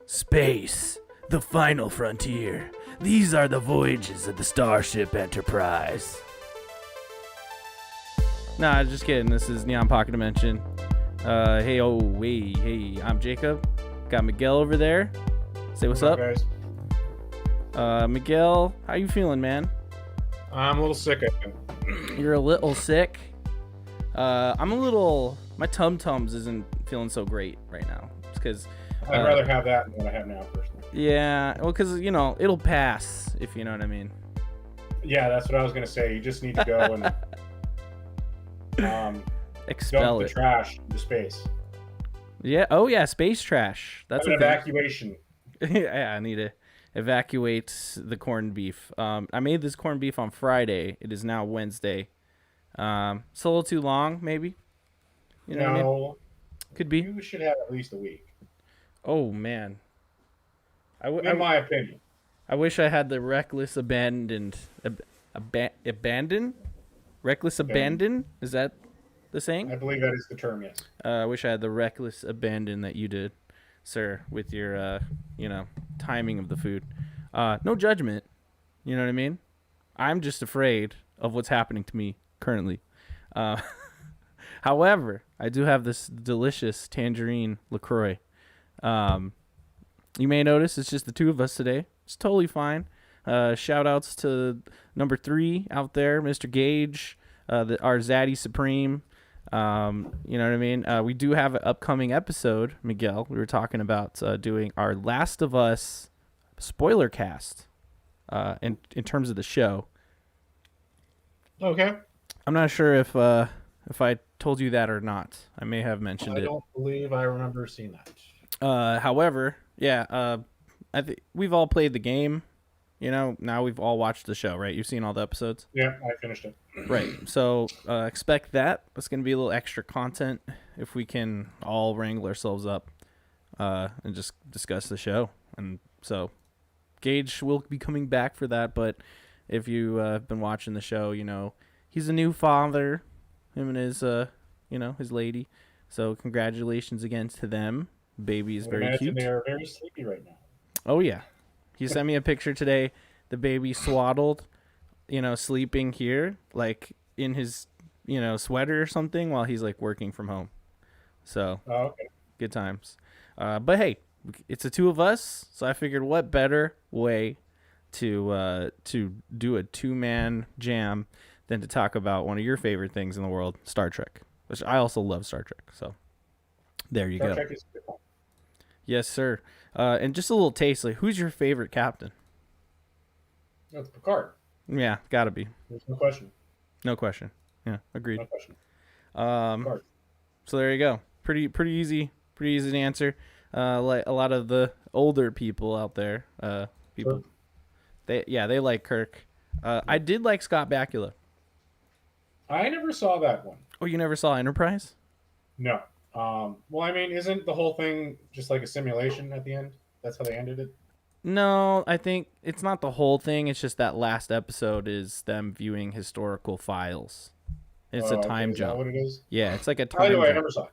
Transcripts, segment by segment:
Space, the final frontier. These are the voyages of the Starship Enterprise. Nah, just kidding. This is Neon Pocket Dimension. Hey, I'm Jacob. Got Miguel over there. Say what's up, guys. Miguel, how you feeling, man? I'm a little sick, I think. You're a little sick. I'm a little. My tum-tums isn't feeling so great right now. It's because I'd rather have that than what I have now, personally. Yeah, well, because it'll pass, if you know what I mean. Yeah, that's what I was gonna say. You just need to go and expel dump the trash into space. Yeah. Oh yeah, space trash. That's an evacuation. Yeah, I need to evacuate the corned beef. I made this corned beef on Friday. It is now Wednesday. It's a little too long, maybe. You know what I mean? Could be. You should have at least a week. Oh man. In my opinion. I wish I had the reckless abandon. Reckless abandon? Is that the saying? I believe that is the term, yes. I wish I had the reckless abandon that you did, sir, with your, timing of the food. No judgment. You know what I mean? I'm just afraid of what's happening to me currently. However, I do have this delicious tangerine LaCroix. You may notice it's just the two of us today. It's totally fine. Shout outs to number 3 out there, Mr. Gage, our Zaddy Supreme. You know what I mean? We do have an upcoming episode, Miguel. We were talking about doing our Last of Us spoiler cast in terms of the show. Okay. I'm not sure if I told you that or not. I may have mentioned it. I don't believe I remember seeing that. However, yeah, I think we've all played the game. Now we've all watched the show, right? You've seen all the episodes? Yeah, I finished it. Right. So expect that. It's going to be a little extra content if we can all wrangle ourselves up and just discuss the show. And so Gage will be coming back for that. But if you have been watching the show, he's a new father, him and his, his lady. So congratulations again to them. Baby is very cute. They are very sleepy right now. Oh, yeah. He sent me a picture today. The baby swaddled, sleeping here, like in his, sweater or something while he's like working from home. So, okay. Good times. But hey, it's the two of us. So I figured what better way to do a 2-man jam than to talk about one of your favorite things in the world, Star Trek, which I also love Star Trek. So there you go. Star Trek is good. Yes, sir. And just a little taste, like, who's your favorite captain? That's Picard. Yeah, gotta be. There's no question. No question. Yeah, agreed. No question. So there you go. Pretty easy to answer. Like a lot of the older people out there, Sure. they like Kirk. I did like Scott Bakula. I never saw that one. Oh, you never saw Enterprise? No. Well, I mean, isn't the whole thing just like a simulation at the end? That's how they ended it? No, I think it's not the whole thing. It's just that last episode is them viewing historical files. It's a time jump. Is that what it is? Yeah, it's like a time Anyway, jump. I never saw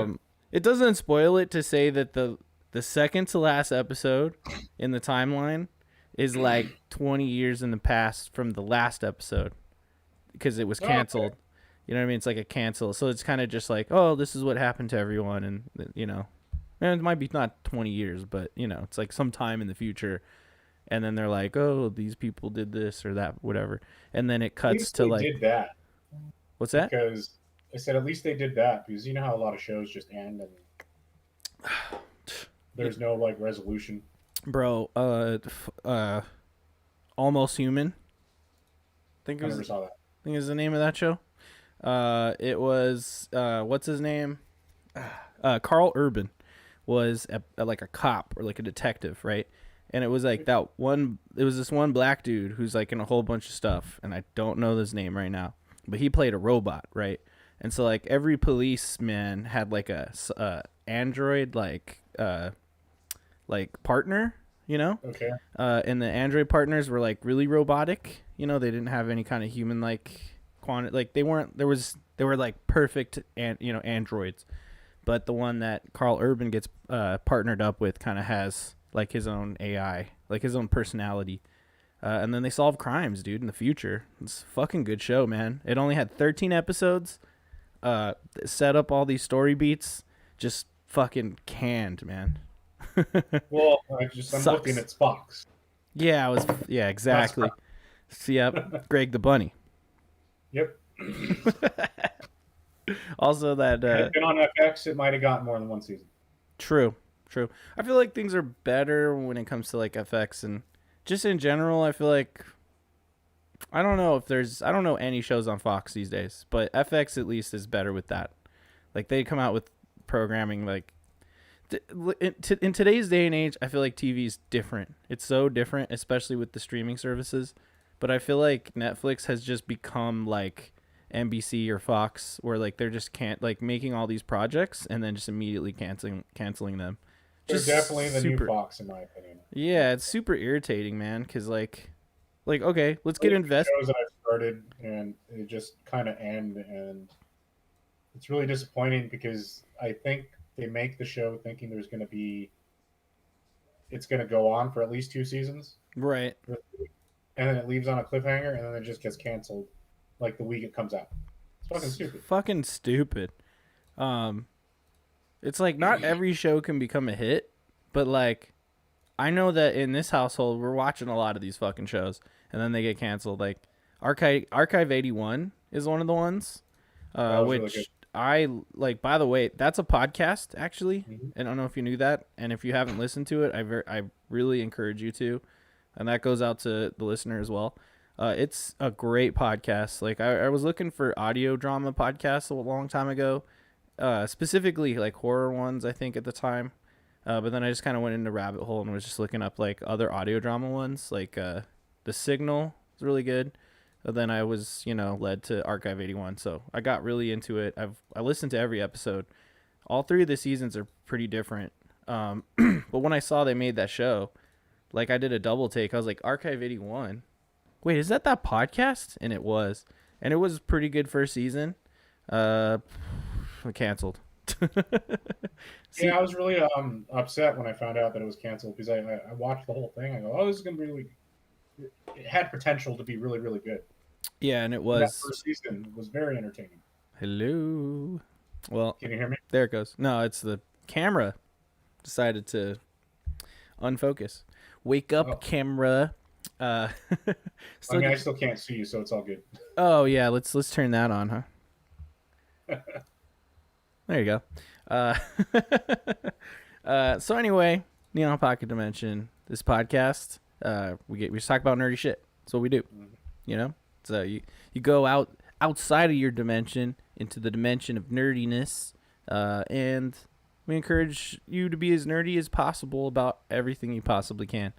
it. It doesn't spoil it to say that the second to last episode in the timeline is like 20 years in the past from the last episode because it was canceled. Okay. You know what I mean? It's like a cancel. So it's kind of just like, oh, this is what happened to everyone. And, and it might be not 20 years, but, it's like some time in the future. And then they're like, oh, these people did this or that, whatever. And then it cuts to like. Did that. What's that? Because I said at least they did that because you know how a lot of shows just end and there's no like resolution. Bro, Almost Human. I never saw that. I think is the name of that show. It was what's his name? Carl Urban was like a cop or like a detective, right? And it was like that one. It was this one black dude who's like in a whole bunch of stuff, and I don't know his name right now, but he played a robot, right? And so like every policeman had like a android like partner, Okay. And the android partners were like really robotic. They didn't have any kind of human like quantity. Like they were like perfect androids. but the one that Carl Urban gets partnered up with kind of has like his own AI, like his own personality. And then they solve crimes, dude, in the future. It's a fucking good show, man. It only had 13 episodes. Set up all these story beats. Just fucking canned, man. Well, I'm looking Sucks. at Fox. Yeah, I was. Yeah, That's exactly. See, yep, Greg the Bunny. yep. Also, that Had it been on FX, it might have gotten more than one season. true, true. I feel like things are better when it comes to like FX and just in general. I feel like I don't know if there's I don't know any shows on Fox these days, but FX at least is better with that. Like they come out with programming like in today's day and age, I feel like TV is different. It's so different, especially with the streaming services. But I feel like Netflix has just become like NBC or Fox, where like they're just can't like making all these projects and then just immediately canceling them. They're Just definitely the new super. Fox, in my opinion. Yeah, it's super irritating, man. Cause like okay, let's get invest. Shows that I've started and it just kind of end, and it's really disappointing because I think they make the show thinking it's going to go on for at least 2 seasons, Right. and then it leaves on a cliffhanger, and then it just gets canceled like the week it comes out. It's fucking It's stupid. fucking stupid. Um, it's like not every show can become a hit, but like I know that in this household we're watching a lot of these fucking shows and then they get canceled. Like Archive 81 is one of the ones, That was really good. which I like. By the way, that's a podcast actually. Mm-hmm. I don't know if you knew that, and if you haven't listened to it, I really encourage you to, and that goes out to the listener as well. It's a great podcast. Like I was looking for audio drama podcasts a long time ago, specifically like horror ones. I think at the time, but then I just kind of went into rabbit hole and was just looking up like other audio drama ones. Like The Signal is really good. But then I was led to Archive 81, so I got really into it. I listened to every episode. All three of the seasons are pretty different. But when I saw they made that show, like I did a double take. I was like, Archive 81. Wait, is that podcast? And it was. And it was pretty good first season. Uh Canceled. See, Yeah, I was really upset when I found out that it was canceled because I watched the whole thing. I go, oh, this is going to be really. It had potential to be really, really good. yeah, and it And that was. first season was very entertaining. Hello. Well, Can you hear me? there it goes. No, it's the camera decided to unfocus. Wake up, Oh, camera. I Still mean, I get, still can't see you, so it's all good. oh yeah, let's turn that on, huh? There you go. Uh, so anyway, Neon Pocket Dimension, this podcast, we just talk about nerdy shit. That's what we do, Mhm. you know. So you go outside of your dimension into the dimension of nerdiness, and we encourage you to be as nerdy as possible about everything you possibly can.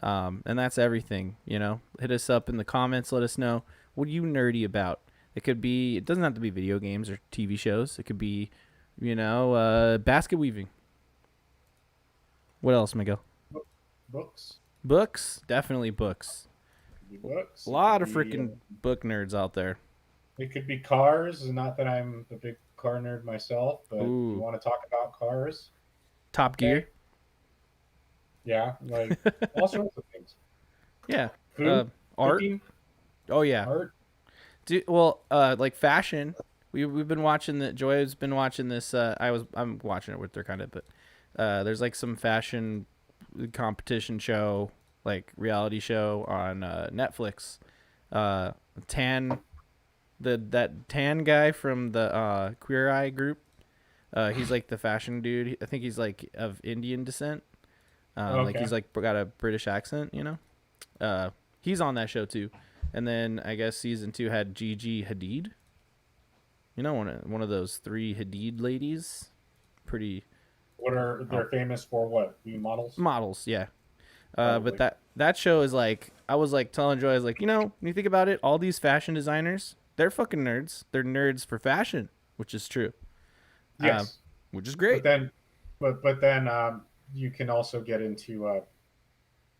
And that's everything, Hit us up in the comments. Let us know what are you nerdy about. It doesn't have to be video games or TV shows. It could be, basket weaving. What else, Miguel? Books. Books, definitely books. Could be books. A It lot could of be, freaking book nerds out there. it could be cars. Not that I'm a big car nerd myself, but if you Ooh, want to talk about cars, Top okay. Gear. Yeah, like all sorts of things. Yeah. Food, Art. cooking, Oh yeah. art. Like fashion. We've been watching the Joy's been watching this. I'm watching it with her kind of, but there's like some fashion competition show, like reality show on Netflix. Tan, that tan guy from the Queer Eye group. He's like the fashion dude. I think he's like of Indian descent. Like Okay. he's like got a British accent. He's on that show too. And then I guess season 2 had Gigi Hadid. One of those 3 Hadid ladies. Pretty What are they're famous for? What being models? models, yeah. But Probably. that show is like I was like telling Joy, I was like, when you think about it, all these fashion designers, they're fucking nerds. They're nerds for fashion, which is true. Um, Yes, which is but great. then you can also get into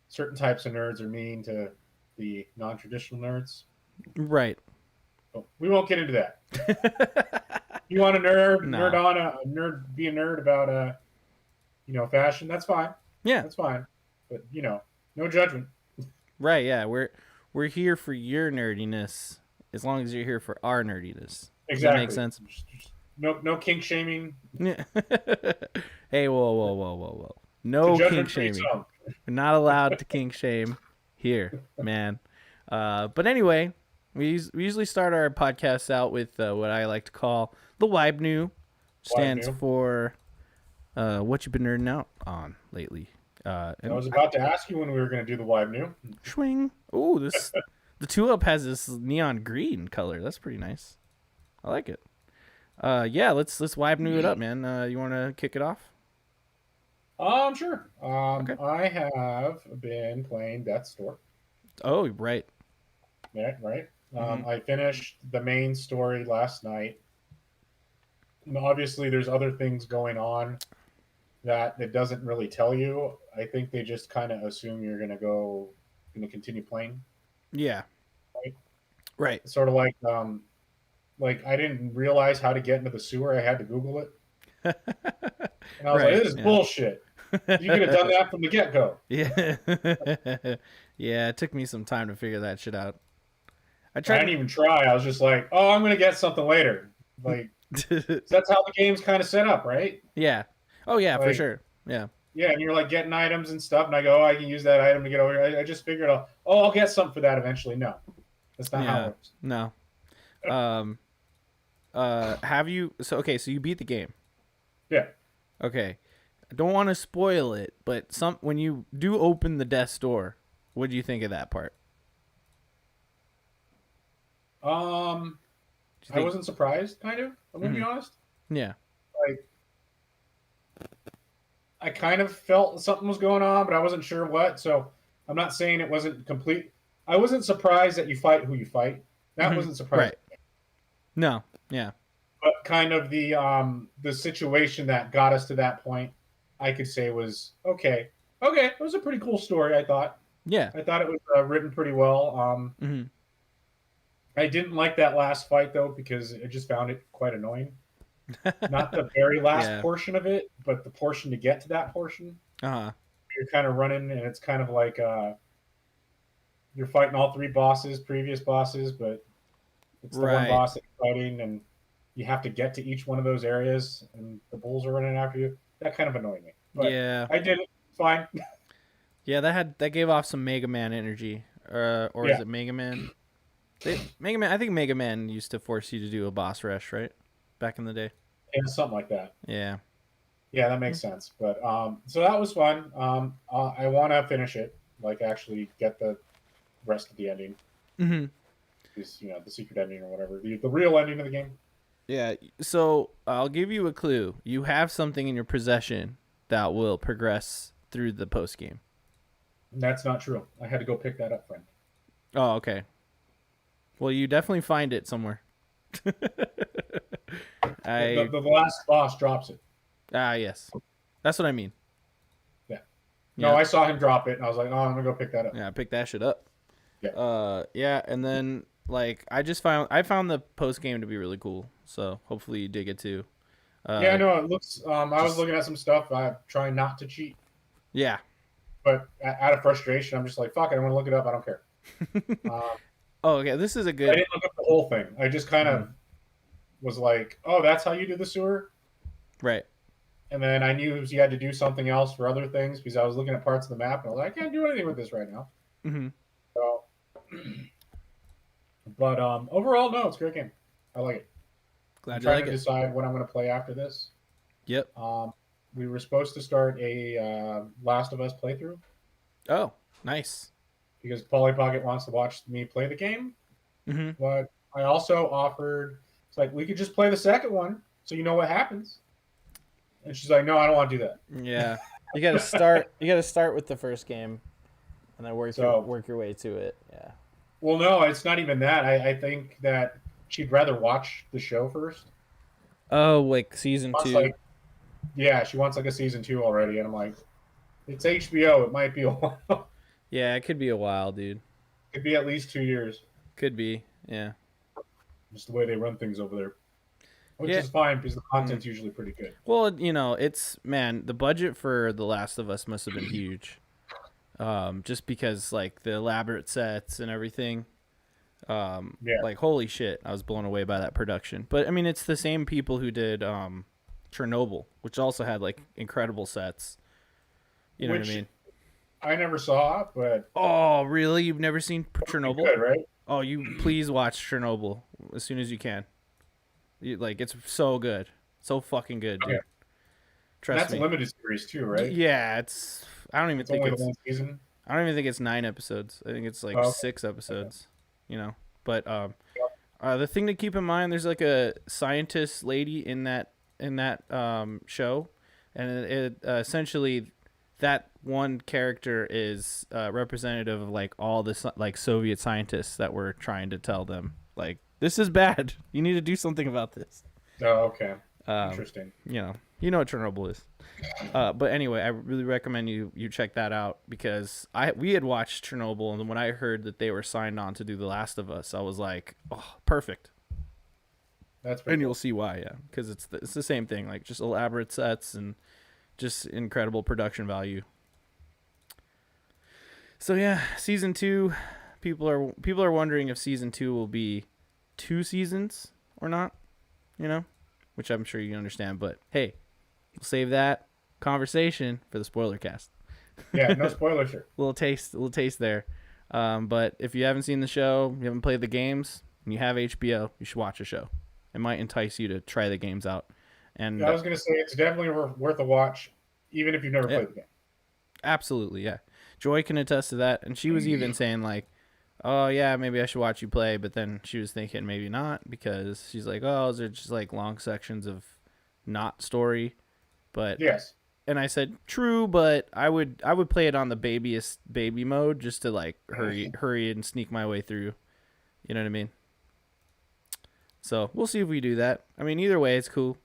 certain types of nerds are mean to the non-traditional nerds. Right. But we won't get into that. You want to nerd No. on a nerd, be a nerd about fashion. That's fine. Yeah. That's fine. But no judgment. Right. Yeah. We're here for your nerdiness, as long as you're here for our nerdiness. Does that make Exactly. sense? Just no kink shaming. Yeah. Hey, whoa. To No kink judgment free shaming. zone. We're not allowed to kink shame here, man. But anyway, we usually start our podcasts out with what I like to call the WIBNU. Why Stands new? for what you've been nerding out on lately. I And was about to ask you when we were going to do the wide new. swing. Oh, the tulip has this neon green color. That's pretty nice. I like it. Yeah, let's WIBNU it up, man. You want to kick it off? Sure. Okay. I have been playing Death's Door. Oh, right. Yeah, right. Mm-hmm. I finished the main story last night. And obviously, there's other things going on that it doesn't really tell you. I think they just kind of assume you're going to continue playing. Yeah. Right? Right. Sort of like I didn't realize how to get into the sewer. I had to Google it, and I was like, Right. "This is Yeah. bullshit." You could have done that from the get go. Yeah. Yeah. It took me some time to figure that shit out. I I tried didn't even try. I was just like, "Oh, I'm going to get something later." Like to. that's how the game's kind of set up, right? Yeah. Oh yeah, for Like, sure. Yeah. yeah, and you're like getting items and stuff, and I go, "Oh, I can use that item to get over here." I just figured, I'll get something for that eventually. No, that's not how it Yeah. works. No. Um. Have you? So okay. So you beat the game. Yeah. Okay. I don't want to spoil it, but when you do open the death's door, what do you think of that part? Um, Do you I think? wasn't surprised. Kind of. I'm gonna be Hmm. honest. Yeah. Like, I kind of felt something was going on, but I wasn't sure what. So I'm not saying it wasn't complete. I wasn't surprised that you fight who you fight. That Hmm. wasn't surprising. Right. No. Yeah. But kind of the situation that got us to that point, I could say was okay. Okay, it was a pretty cool story. I thought. Yeah. I thought it was written pretty well. Hmm. I didn't like that last fight though because I just found it quite annoying. Not the very last Yeah. portion of it, but the portion to get to that portion. Uh huh. You're kind of running, and it's kind of like you're fighting all three bosses, previous bosses, but it's the one Right. boss that you're fighting, and you have to get to each one of those areas, and the bulls are running after you. That kind of annoyed me, but Yeah. I did it. Fine. Yeah. That gave off some Mega Man energy. Or is Yeah, it Mega Man? Mega Man. I think Mega Man used to force you to do a boss rush, right? Back in the day. yeah, something like that. Yeah. Yeah, that makes sense. But so that was fun. I want to finish it, like actually get the rest of the ending, Hmm. is the secret ending or whatever, the real ending of the game. Yeah. So I'll give you a clue. You have something in your possession that will progress through the post game. And that's not true. I had to go pick that up, friend. Oh, okay. Well, you definitely find it somewhere. I The last boss drops it. yes, that's what I mean. Yeah. No, Yeah, I saw him drop it, and I was like, "Oh, I'm gonna go pick that up." yeah. Pick that shit up. Yeah. Yeah, and then like I found the post game to be really cool. So hopefully you dig it too. Yeah, I Uh, know it looks. I was just looking at some stuff. I'm trying not to cheat, yeah. but out of frustration, I'm just like, "Fuck it, I want to look it up. I don't care." Um, Oh, okay. This is a I good. didn't look up the whole thing. I just kind Mhm. of was like, "Oh, that's how you do the sewer." Right. And then I knew you had to do something else for other things because I was looking at parts of the map and I was like, I can't do anything with this right now. Hmm. So, but overall, no, it's a great game. I like it. I'm Glad you trying like to it. decide what I'm going to play after this. Yep. We were supposed to start a Last of Us playthrough Oh, nice. because Polly Pocket wants to watch me play the game. Hmm. But I also offered, it's like, we could just play the second one so you know what happens. And she's like, no, I don't want to do that. Yeah. You got to start. You got to start with the first game, and then So, work your way to it. Yeah. well, no, it's not even that. I think that she'd rather watch the show first. Oh, like season Wants two. like, yeah, she wants like a season two already, and I'm like, it's HBO. It might be a while. Yeah, it could be a while, dude. Could be at least 2 years. Could be. Yeah. Just the way they run things over there. which Yeah. is fine because the Mm. content's usually pretty good. Well, it's man, the budget for The Last of Us must have been huge. Just because like the elaborate sets and everything. Yeah, Like holy shit, I was blown away by that production. But I mean, it's the same people who did Chernobyl, which also had like incredible sets. You know what I which mean? I never saw, but Oh, really? You've never seen pretty Chernobyl? good, right? Oh, you please watch Chernobyl as soon as you can. Like it's so good, so fucking good, Okay, dude. and Trust that's a me. limited series too, right? Yeah, it's. I don't even It's think only the it's. one season. I don't even think it's 9 episodes. I think it's like Oh, six okay. Okay. episodes. You know, but Yep. the thing to keep in mind, there's like a scientist lady in that show, and essentially that one character is representative of like all the like Soviet scientists that were trying to tell them like this is bad. You need to do something about this. Oh, okay. Um, Interesting. you know what Chernobyl is. But anyway, I really recommend you check that out because we had watched Chernobyl, and when I heard that they were signed on to do The Last of Us, I was like, oh, perfect. That's pretty And you'll cool. see why, yeah, because it's the same thing, like just elaborate sets and just incredible production value. So yeah, season two, people are wondering if season two will be 2 seasons or not, you know, which I'm sure you understand. But hey, we'll save that conversation for the spoiler cast. Yeah, no spoilers here. Little taste there. But if you haven't seen the show, you haven't played the games, and you have HBO, you should watch the show. It might entice you to try the games out. I And was gonna say it's definitely worth a watch, even if you've never yeah, played the absolutely, yeah. Joy can attest to that, and she was even game. saying like, "Oh yeah, maybe I should watch you play," but then she was thinking maybe not because she's like, "Oh, those are just like long sections of not story." But Yes. and I said, "True, but I would play it on the babyest baby mode just to like hurry and sneak my way through." You know what I mean? So we'll see if we do that. I mean, either way, it's cool.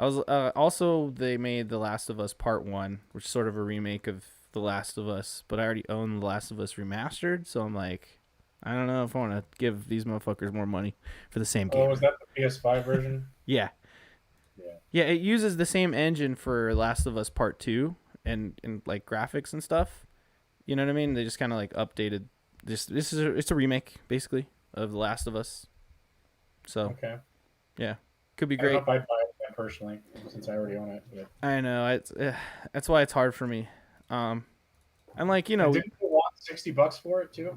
I was also they made The Last of Us Part One, which is sort of a remake of The Last of Us, but I already own The Last of Us remastered, so I'm like, I don't know if I want to give these motherfuckers more money for the same Oh, game. is that the PS5 version? Yeah, Yeah. yeah, it uses the same engine for Last of Us Part Two and like graphics and stuff. You know what I mean? They just kind of like updated. It's a remake basically of The Last of Us. So Okay. yeah, could be I don't know great. if I'd buy it then personally, since I already own it. But... I know that's why it's hard for me. I'm like And didn't you want $60 for it too?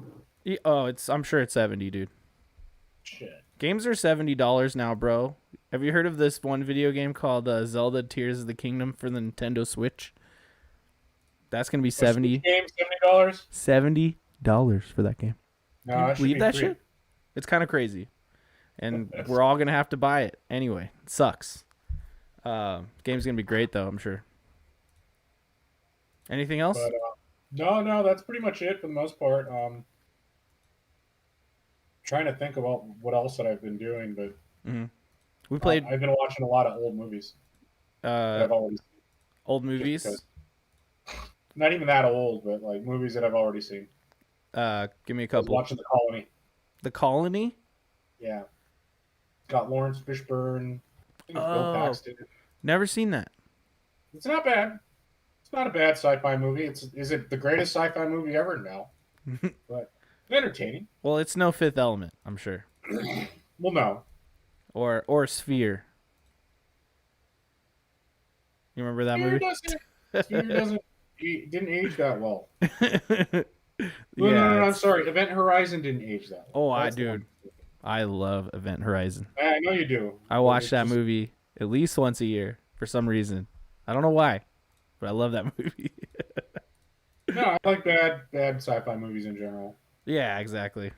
oh, I'm sure it's 70, dude. Shit. Games are $70 now, bro. Have you heard of this one video game called Zelda Tears of the Kingdom for the Nintendo Switch? That's gonna be A Switch game, $70? $70 for that game. No, Can you that should believe be that free. shit? It's kind of crazy, and we're all gonna have to buy it anyway. It sucks. Game's gonna be great though, I'm sure. Anything else? But no, that's pretty much it for the most part. Trying to think about what else that I've been doing, but hmm We played I've been watching a lot of old movies that uh, I've already seen, old just because. movies. Not even that old, but like movies that I've already seen. Give me a I was couple. watching The Colony. The Colony. Yeah, got Lawrence Fishburne. I think it's Bill Oh, Paxton. never seen that. It's not bad. It's not a bad sci-fi movie. Is it the greatest sci-fi movie ever? No, but entertaining. Well, it's no Fifth Element, I'm sure, Well, no, or Sphere. You remember that Sphere movie? doesn't. Sphere doesn't. Didn't age that well. No. Yeah, I'm it's. sorry. Event Horizon didn't age that well. Oh, I That's the one. dude, I love Event Horizon. I know you do, I but watch it's that just movie at least once a year for some reason. I don't know why, but I love that movie. no. I like bad sci-fi movies in general. Yeah, exactly.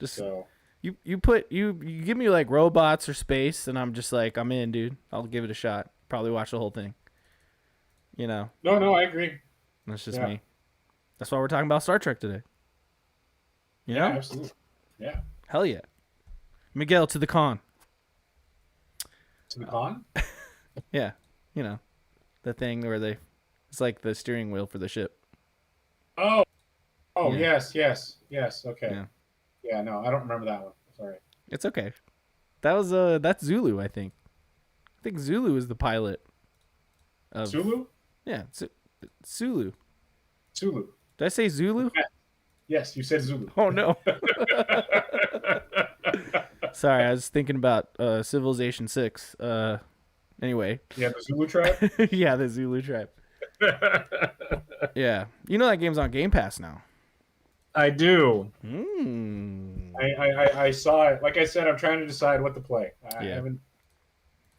Just So you give me like robots or space, and I'm just like I'm in, dude. I'll give it a shot. Probably watch the whole thing. You know, no, I agree. that's just Yeah, me. That's why we're talking about Star Trek today. You yeah, know, absolutely. Yeah. hell yeah. Miguel to the con. To the con. Yeah, you know, the thing where it's like the steering wheel for the ship. Oh, oh, Yeah, yes. Okay. yeah. Yeah, no, I don't remember that one. Sorry. It's okay. That's Zulu, I think. think Zulu is the pilot of. Sulu? Yeah, Sulu. Sulu. Did I say Zulu? Yes, you said Zulu. Oh no. Sorry, I was thinking about Civilization 6. Anyway. Yeah, the Zulu tribe? Yeah, the Zulu tribe. Yeah. You know that game's on Game Pass now. I do. Hmm. I saw it. Like I said, I'm trying to decide what to play. Yeah.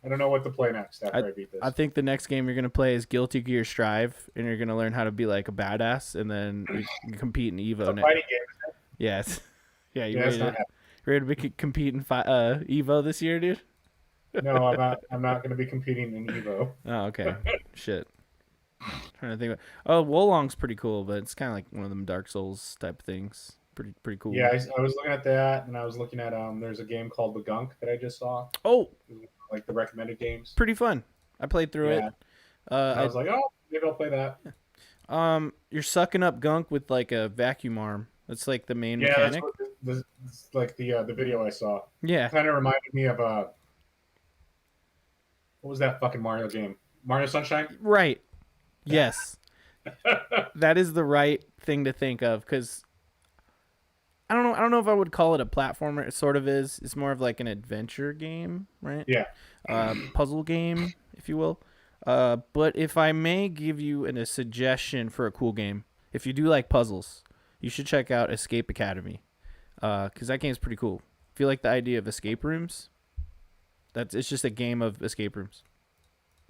I don't know what to play next after I beat this. I think the next game you're gonna play is Guilty Gear Strive, and you're gonna learn how to be like a badass, and then you can compete in Evo. It's a fighting game. Yes. Yeah. You Yeah, ready to compete in Evo this year, dude? No, I'm not. I'm not going to be competing in Evo. Oh, okay. Shit. Trying to think about. Oh, Wolong's pretty cool, but it's kind of like one of them Dark Souls type things. Pretty cool. Yeah, I was looking at that, and I was looking at there's a game called The Gunk that I just saw. Oh, like the recommended games. pretty fun. I played through it. I was like, oh, maybe I'll play that. You're sucking up gunk with like a vacuum arm. That's like the main mechanic. That's like the video I saw. Yeah. Kind of reminded me of what was that fucking Mario game? Mario Sunshine? Right. Yes. That is the right thing to think of, because I don't know if I would call it a platformer. It sort of is. It's more of like an adventure game, right? Yeah. Puzzle game, if you will. But if I may give you a suggestion for a cool game, if you do like puzzles, you should check out Escape Academy, because that game's pretty cool. If you like the idea of escape rooms, it's just a game of escape rooms.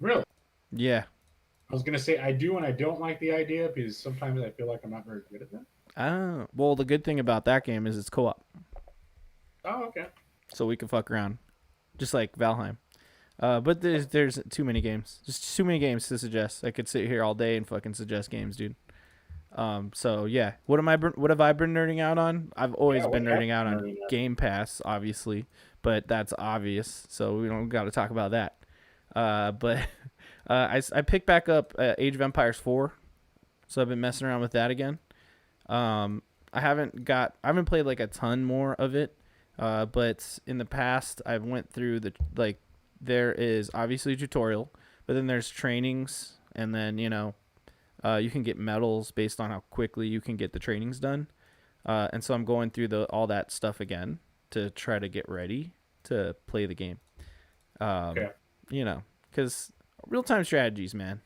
Really? Yeah. I was gonna say I do and I don't like the idea because sometimes I feel like I'm not very good at that. Oh, well, the good thing about that game is it's co-op, Oh, okay. so we can fuck around, just like Valheim. But there's too many games. Just too many games to suggest. I could sit here all day and fucking suggest games, dude. So yeah, what have I been nerding out on? I've always been nerding out on Game Pass, obviously, but that's obvious, so we don't got to talk about that. But I picked back up Age of Empires 4, so I've been messing around with that again. I haven't played like a ton more of it, but in the past I've went through there is obviously a tutorial, but then there's trainings, and then you can get medals based on how quickly you can get the trainings done. And so I'm going through all that stuff again to try to get ready to play the game. Okay. Because real-time strategies, man,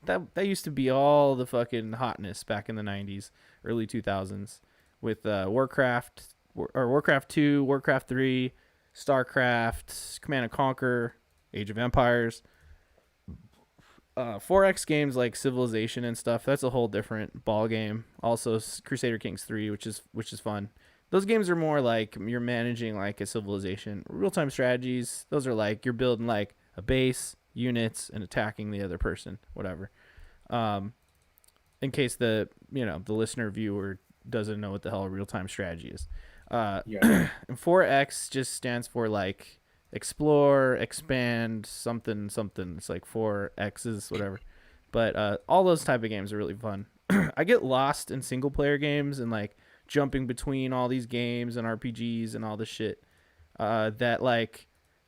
that used to be all the fucking hotness back in the 90s, early 2000s with Warcraft 2, Warcraft 3, StarCraft, Command and Conquer, Age of Empires. 4X games like Civilization and stuff, that's a whole different ball game. Also Crusader Kings 3, which is fun. Those games are more like you're managing like a civilization. Real-time strategies, those are like you're building like a base, units, and attacking the other person, whatever. In case the listener viewer doesn't know what the hell a real-time strategy is. And 4X just stands for like explore, expand, something. It's like 4X's, whatever. But all those type of games are really fun. I get lost in single player games and like jumping between all these games and RPGs and all this shit. That like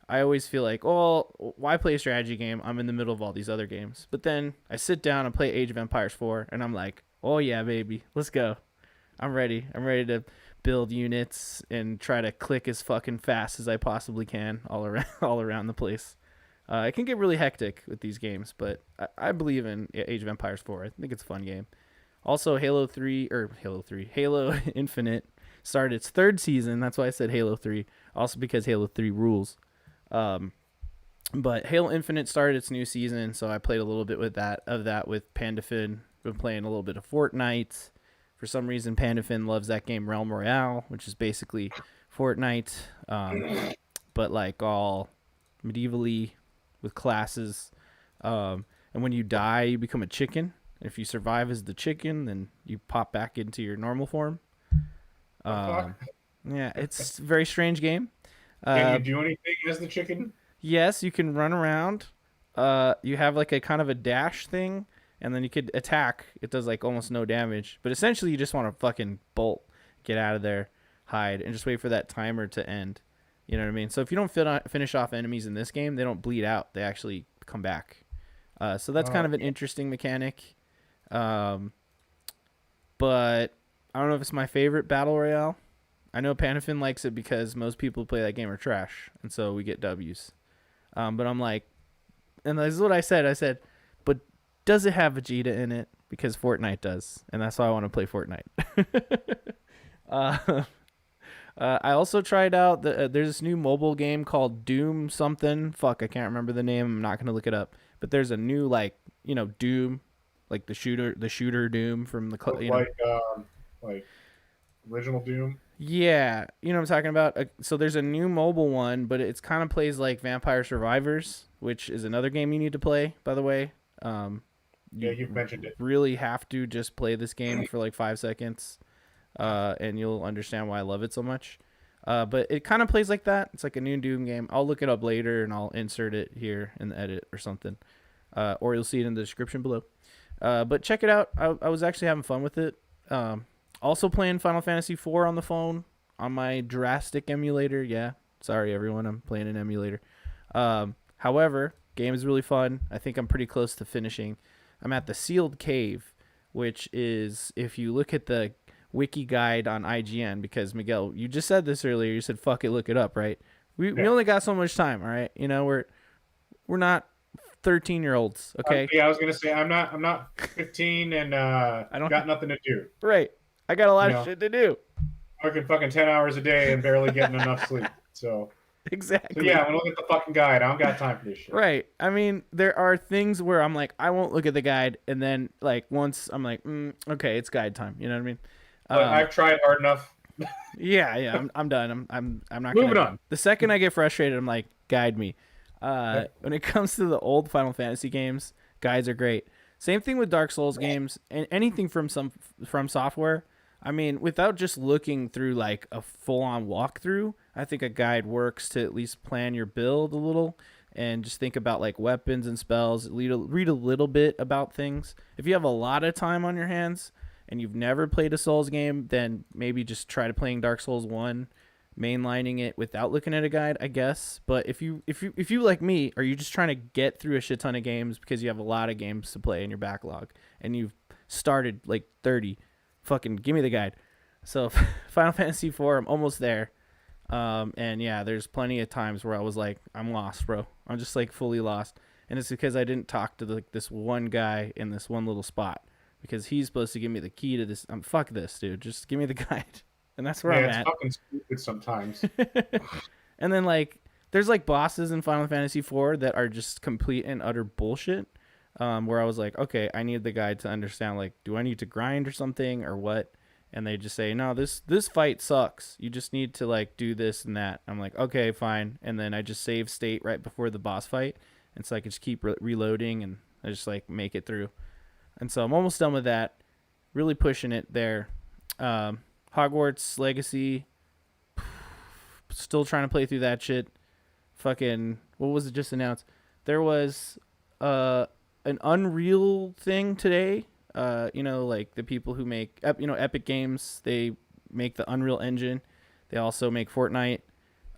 I always feel like, oh, why play a strategy game? I'm in the middle of all these other games. But then I sit down and play Age of Empires 4, and I'm like, oh yeah, baby, let's go. I'm ready. I'm ready to build units and try to click as fucking fast as I possibly can all around the place. It can get really hectic with these games, but I believe in Age of Empires 4. I think it's a fun game. Also, Halo Infinite started its third season. That's why I said Halo 3. Also because Halo 3 rules. But Halo Infinite started its new season, so I played a little bit with that with PandaFin. Been playing a little bit of Fortnite. For some reason, PandaFin loves that game Realm Royale, which is basically Fortnite, but like all medievally with classes. And when you die, you become a chicken. If you survive as the chicken, then you pop back into your normal form. Yeah, it's a very strange game. Can you do anything as the chicken? Yes, you can run around. You have like a kind of a dash thing, and then you could attack. It does like almost no damage, but essentially you just want to fucking bolt, get out of there, hide, and just wait for that timer to end. You know what I mean? So if you don't finish off enemies in this game, they don't bleed out. They actually come back. So that's kind of an interesting mechanic. Um, but I don't know if it's my favorite battle royale. I know Panafin likes it because most people who play that game are trash, and so we get W's. But I'm like, and this is what I said. I said, but does it have Vegeta in it? Because Fortnite does, and that's why I want to play Fortnite. uh, I also tried out there's this new mobile game called Doom something. Fuck, I can't remember the name. I'm not gonna look it up. But there's a new Doom, like the shooter Doom from the like original Doom. Yeah, you know what I'm talking about. So there's a new mobile one, but it's kind of plays like Vampire Survivors, which is another game you need to play. By the way, Yeah, you you've mentioned it. really have to just play this game for like 5 seconds, and you'll understand why I love it so much. But it kind of plays like that. It's like a new Doom game. I'll look it up later and I'll insert it here in the edit or something, or you'll see it in the description below. But check it out. I was actually having fun with it. Also playing Final Fantasy IV on the phone on my Drastic emulator. Yeah, sorry everyone, I'm playing an emulator. However, game is really fun. I think I'm pretty close to finishing. I'm at the Sealed Cave, which is, if you look at the wiki guide on IGN, because Miguel, you just said this earlier. You said fuck it, look it up, right? We only got so much time, all right? You know, we're not 13-year-olds, okay? Yeah, I was gonna say I'm not 15 and I don't got nothing to do. right. I got a lot You of know, shit to do. working fucking 10 hours a day and barely getting enough sleep. So Exactly. yeah, I'm gonna look at the fucking guide. I don't got time for this shit. Right. I mean, there are things where I'm like, I won't look at the guide, and then like once I'm like, okay, it's guide time. You know what I mean? But I've tried hard enough. Yeah. I'm done. I'm not Moving gonna. on. The second I get frustrated, I'm like, guide me. When it comes to the old Final Fantasy games, guides are great. Same thing with Dark Souls games and anything from software. I mean, without just looking through like a full-on walkthrough, I think a guide works to at least plan your build a little and just think about like weapons and spells. Read a little bit about things. If you have a lot of time on your hands and you've never played a Souls game, then maybe just try to playing Dark Souls 1, mainlining it without looking at a guide, I guess. But if you like me, are you just trying to get through a shit ton of games because you have a lot of games to play in your backlog and you've started like 30, fucking give me the guide. So Final Fantasy IV, I'm almost there. And yeah, there's plenty of times where I was like, I'm lost, bro. I'm just like fully lost. And it's because I didn't talk to this one guy in this one little spot because he's supposed to give me the key to this. Fuck this, dude. Just give me the guide. And that's where I'm it's at. fucking stupid sometimes. And then like, there's like bosses in Final Fantasy IV that are just complete and utter bullshit. Where I was like, okay, I need the guide to understand, like, do I need to grind or something or what? And they just say, no, this fight sucks. You just need to like do this and that. I'm like, okay, fine. And then I just save state right before the boss fight, and so I can just keep reloading and I just like make it through. And so I'm almost done with that. Really pushing it there. Hogwarts Legacy. Still trying to play through that shit. Fucking, what was it just announced? There was an Unreal thing today. Like the people who make Epic Games, they make the Unreal Engine. They also make Fortnite.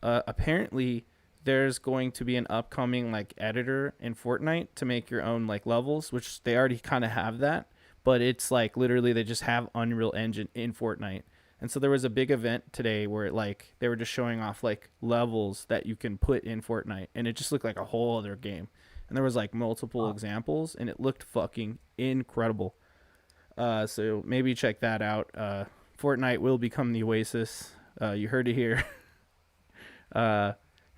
Apparently there's going to be an upcoming like editor in Fortnite to make your own like levels, which they already kind of have that, but it's like literally they just have Unreal Engine in Fortnite. And so there was a big event today where they were just showing off like levels that you can put in Fortnite, and it just looked like a whole other game. And there was like multiple examples, and it looked fucking incredible. So maybe check that out. Fortnite will become the Oasis. You heard it here.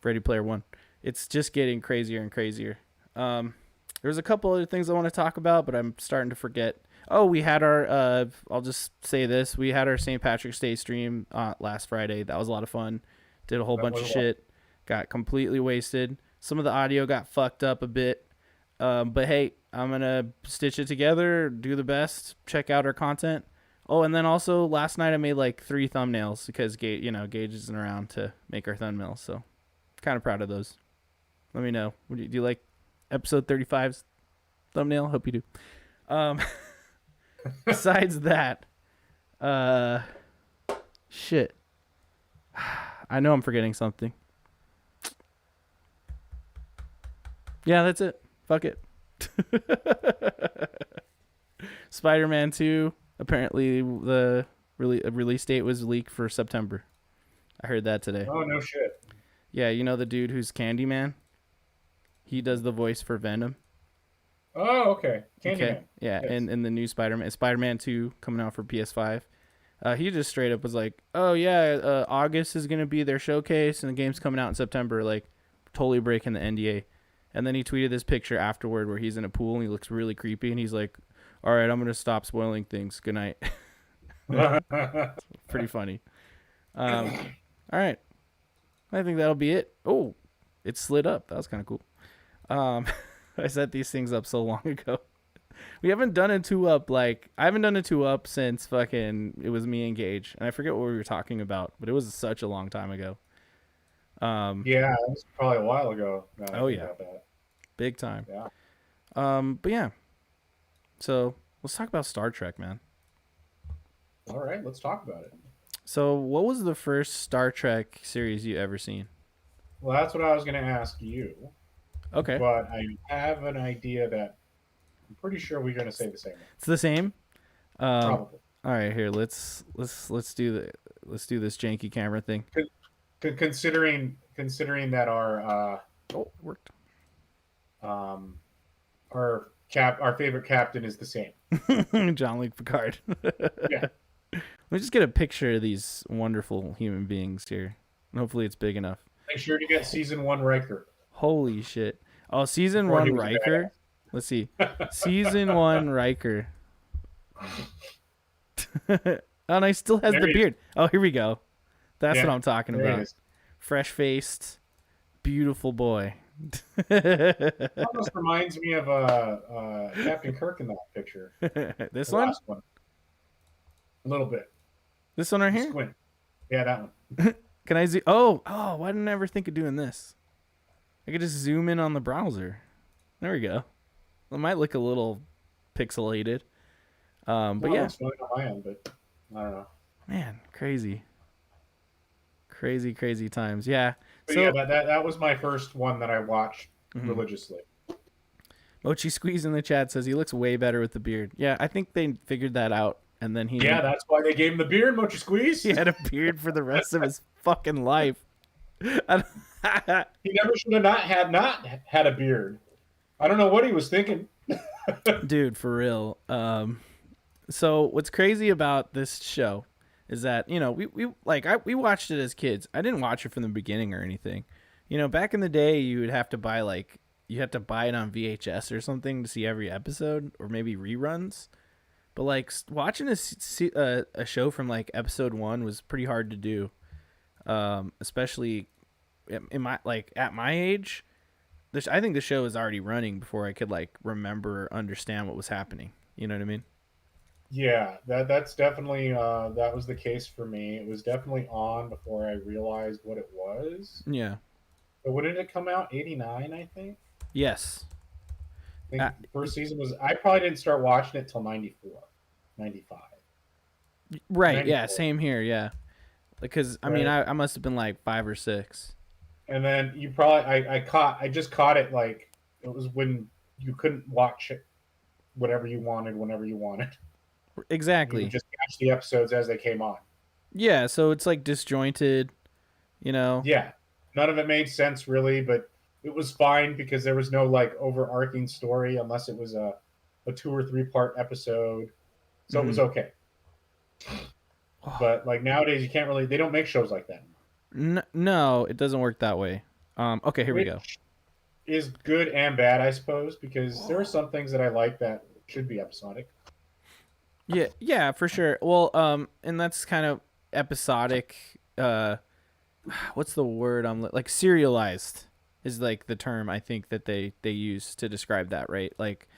Ready Player One. It's just getting crazier and crazier. There's a couple other things I want to talk about, but I'm starting to forget. Oh, we had our, I'll just say this. We had our St. Patrick's Day stream last Friday. That was a lot of fun. Did a whole bunch of shit. Got completely wasted. Some of the audio got fucked up a bit. But hey, I'm going to stitch it together, do the best, check out our content. Oh, and then also last night I made like 3 thumbnails because Gage isn't around to make our thumbnails. So kind of proud of those. Let me know. Do you like episode 35's thumbnail? Hope you do. Besides that, shit. I know I'm forgetting something. Yeah, that's it. Fuck it. Spider-Man 2. Apparently, the release date was leaked for September. I heard that today. Oh no shit. Yeah, you know the dude who's Candyman? He does the voice for Venom. Oh, okay. Okay. Candyman. Yeah, Yes. and in the new Spider-Man 2 coming out for PS5. He just straight up was like, "Oh yeah, August is gonna be their showcase, and the game's coming out in September." Like, totally breaking the NDA. And then he tweeted this picture afterward where he's in a pool and he looks really creepy, and he's like, "All right, I'm gonna stop spoiling things. Good night." Pretty funny. All right, I think that'll be it. Oh, it slid up. That was kind of cool. Um, I set these things up so long ago. We haven't done a 2-up, like I haven't done a 2-up since fucking it was me and Gage, and I forget what we were talking about, but it was such a long time ago. Yeah, it was probably a while ago. Now that I Oh think yeah, about that. big time. Yeah. But yeah, so let's talk about Star Trek, man. All right, let's talk about it. So what was the first Star Trek series you ever seen? Well, that's what I was going to ask you, Okay, but I have an idea that I'm pretty sure we're going to say the same one. it's the same. Um, Probably. all right, here let's do this janky camera thing. Considering that Oh, it worked. um, our favorite captain is the same. Jean-Luc Picard. Yeah. Let me just get a picture of these wonderful human beings here. And hopefully it's big enough. Make sure to get season 1 Riker Holy shit. Oh, season before he 1 was Riker. Let's see. Season 1 Riker. Oh, and I still has There the he is. beard. Oh, here we go. That's Yeah, what I'm talking there he about. is. Fresh-faced, beautiful boy. Almost reminds me of Captain Kirk in that picture. This The one? last one. A little bit. This one right here? Squint. Yeah, that one. Can I zoom? Oh, why didn't I ever think of doing this? I could just zoom in on the browser. There we go. It might look a little pixelated. But Well, yeah, it's fine on my end, but I don't know. man, crazy, crazy, crazy times. Yeah. But yeah, So that was my first one that I watched mhm. religiously. Mochi Squeeze in the chat says he looks way better with the beard. Yeah, I think they figured that out, and then Yeah, that's why they gave him the beard, Mochi Squeeze. he had a beard for the rest of his fucking life. He never should have not had a beard. I don't know what he was thinking. Dude, for real. So what's crazy about this show is that we watched it as kids. I didn't watch it from the beginning or anything. Back in the day, you had to buy it on VHS or something to see every episode, or maybe reruns. But like watching a show from like episode 1 was pretty hard to do, especially in my at my age. I think the show was already running before I could like remember or understand what was happening. You know what I mean? Yeah, that's definitely that was the case for me. It was definitely on before I realized what it was. Yeah. But when did it come out? 89, I think. Yes. I think the first season was. I probably didn't start watching it till 94, 95. Right. 94. Yeah. Same here. Yeah. Because I mean, Right. I must have been like 5 or 6. And then you probably I just caught it like it was when you couldn't watch it whatever you wanted whenever you wanted. You would Exactly. just catch the episodes as they came on. Yeah. So it's like disjointed. You know. Yeah, none of it made sense really, but it was fine because there was no like overarching story unless it was a 2 or 3 part episode. So it was okay. But like nowadays, you can't really. They don't make shows like that anymore. No, it doesn't work that way. Okay, here we go. Which is good and bad, I suppose, because there are some things that I like that should be episodic. Yeah, yeah, for sure. Well, and that's kind of episodic. What's the word? Like serialized is like the term I think that they use to describe that, right? Like,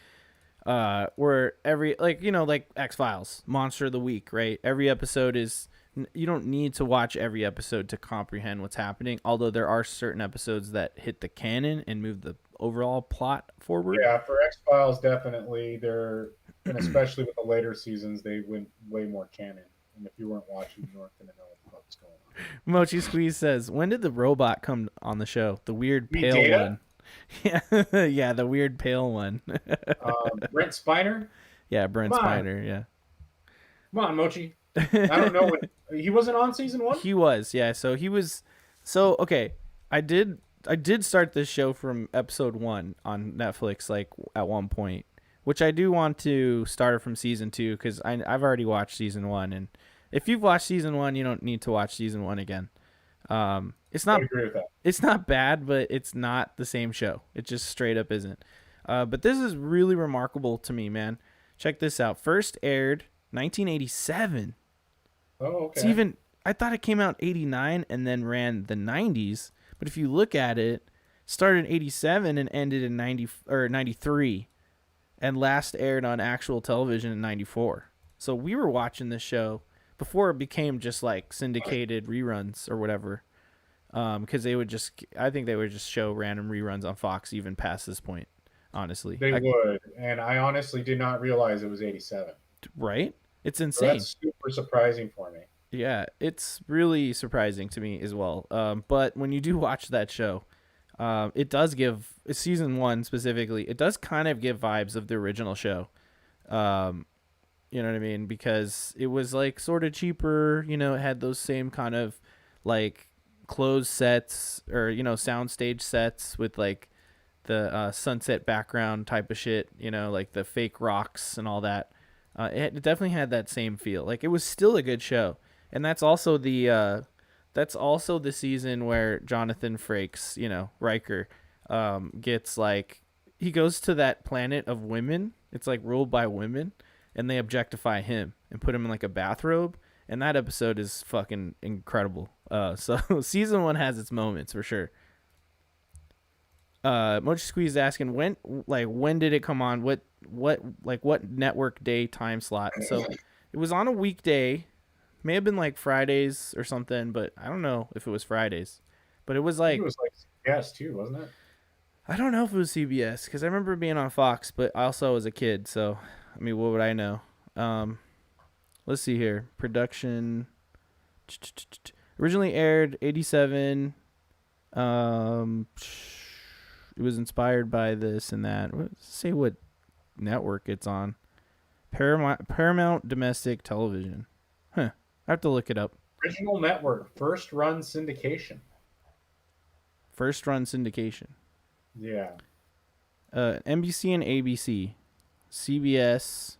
where every like X-Files, Monster of the Week, right? Every episode is you don't need to watch every episode to comprehend what's happening. Although there are certain episodes that hit the canon and move the overall plot forward. Yeah, for X-Files, definitely and especially with the later seasons, they went way more canon. And if you weren't watching, you weren't going to know what the fuck's going on. Mochi Squeeze says, "When did the robot come on the show? The weird Me pale Data? one." Yeah, yeah, the weird pale one. Brent Spiner. Yeah, Come Brent on, Spiner. come on, Mochi. I don't know Yeah. when he wasn't on season one. He was, yeah. So he was. So okay, I did. I did start this show from episode 1 on Netflix, like at one point, which I do want to start from season 2 because I've already watched season 1, and if you've watched season 1, you don't need to watch season 1 again. It's I would not agree with that. it's not bad, but it's not the same show. It just straight up isn't. But this is really remarkable to me, man. Check this out. First aired 1987. Oh, It's okay. even I thought it came out 89 and then ran the 90s, but if you look at it, started in 87 and ended in 90 or 93 and last aired on actual television in 94. So we were watching this show before it became just like syndicated reruns or whatever. Because they would just, I think they would just show random reruns on Fox even past this point. Honestly, They would, and I honestly did not realize it was 87. right? It's So insane. that's super surprising for me. Yeah, it's really surprising to me as well. But when you do watch that show, it does give season 1 specifically. It does kind of give vibes of the original show. Um, you know what I mean? Because it was like sort of cheaper. You know, it had those same kind of like closed sets or soundstage sets with like the sunset background type of shit. You know, like the fake rocks and all that. It definitely had that same feel. Like it was still a good show, and that's also the season where Jonathan Frakes, Riker, gets like he goes to that planet of women. It's like ruled by women, and they objectify him and put him in like a bathrobe. And that episode is fucking incredible. So season 1 has its moments for sure. Mochi Squeeze is asking when did it come on? What network day time slot? So it was on a weekday. May have been like Fridays or something, but I don't know if it was Fridays. But it was I think it like was like CBS too, wasn't it? I don't know if it was CBS because I remember being on Fox, but I also was a kid, so I mean, what would I know? Um, let's see here. Production originally aired 87. Um, it was inspired by this and that. Say what network it's on. Paramount Domestic Television. Huh. I have to look it up. Original network, first run syndication. First run syndication. Yeah. NBC and ABC. CBS.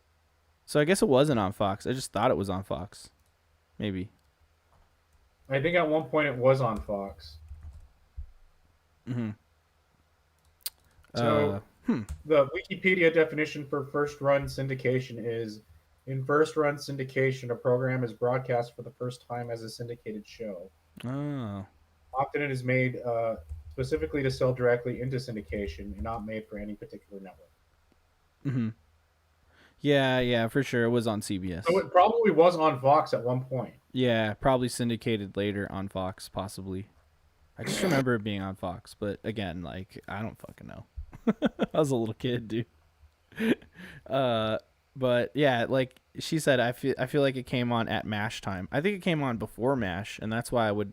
So I guess it wasn't on Fox. I just thought it was on Fox. Maybe. I think at one point it was on Fox. Mm-hmm. So Hmm. the Wikipedia definition for first run syndication is in first run syndication, a program is broadcast for the first time as a syndicated show. Oh. Often it is made specifically to sell directly into syndication and not made for any particular network. Mm-hmm. Yeah, for sure. It was on So CBS. it probably was on Fox at one point. Yeah, probably syndicated later on Fox, possibly. I just remember it being on Fox, but again, like I don't fucking know. I was a little kid, dude. Uh, but yeah, like she said, I feel like it came on at Mash time. I think it came on before Mash, and that's why I would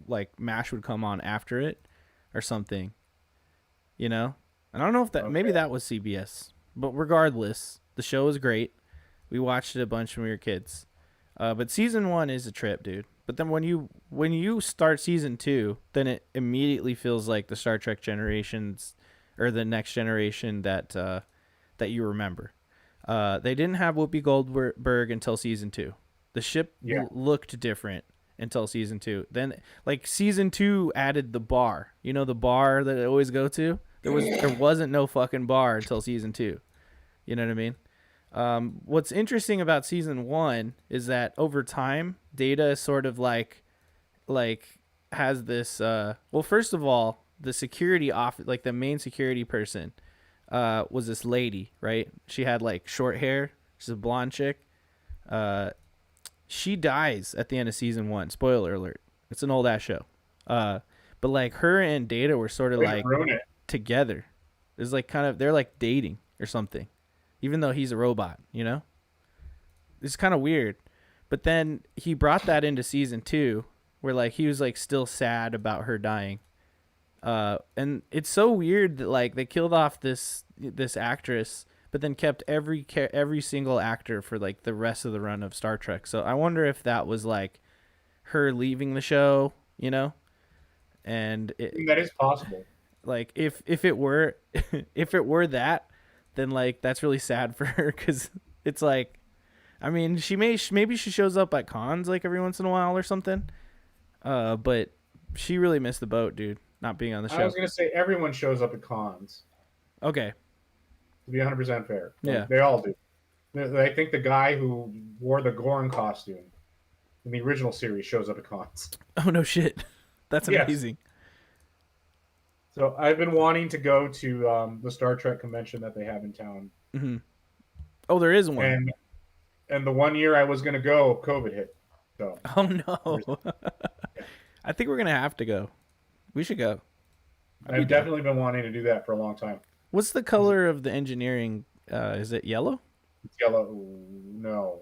like Mash would come on after it or something. You know, and I don't know if that maybe Okay. that was CBS, but regardless, the show was great. We watched it a bunch when we were kids. But season 1 is a trip, dude. But then when you start season 2, then it immediately feels like the Star Trek generations or the next generation that you remember. They didn't have Whoopi Goldberg until season 2. The ship Yeah. looked different until season 2. Then like season 2 added the bar. You know the bar that I always go to. There wasn't no fucking bar until season 2. You know what I mean? What's interesting about season 1 is that over time, Data sort of like has this. Well, first of all, the security off like the main security person was this lady, right? She had like short hair. She's a blonde chick. Uh, she dies at the end of season 1. Spoiler alert. It's an old ass show. But like her and Data were sort of Way to like ruin it. together. It's like kind of they're like dating or something, even though he's a robot. It's kind of weird. But then he brought that into season 2, where like he was like still sad about her dying, And it's so weird that like they killed off this actress, but then kept every single actor for like the rest of the run of Star Trek. So I wonder if that was like her leaving the show, you know, and I mean, that is possible. like if it were if it were that, then like that's really sad for her because it's like, I mean, maybe she shows up at cons like every once in a while or something. But she really missed the boat, dude, not being on the I show. was gonna say everyone shows up at cons. Okay, To be 100% fair, yeah. like they all do. I think the guy who wore the Gorn costume in the original series shows up at cons. Oh no shit, that's Yes. amazing. So I've been wanting to go to the Star Trek convention that they have in town, Hmm. Oh, there is one. and the one year I was going to go, COVID hit. So Oh there's, no. yeah. I think we're gonna have to go. We should go. I'd be I've down. definitely been wanting to do that for a long time. What's the color of the engineering? Is it yellow? It's yellow. No,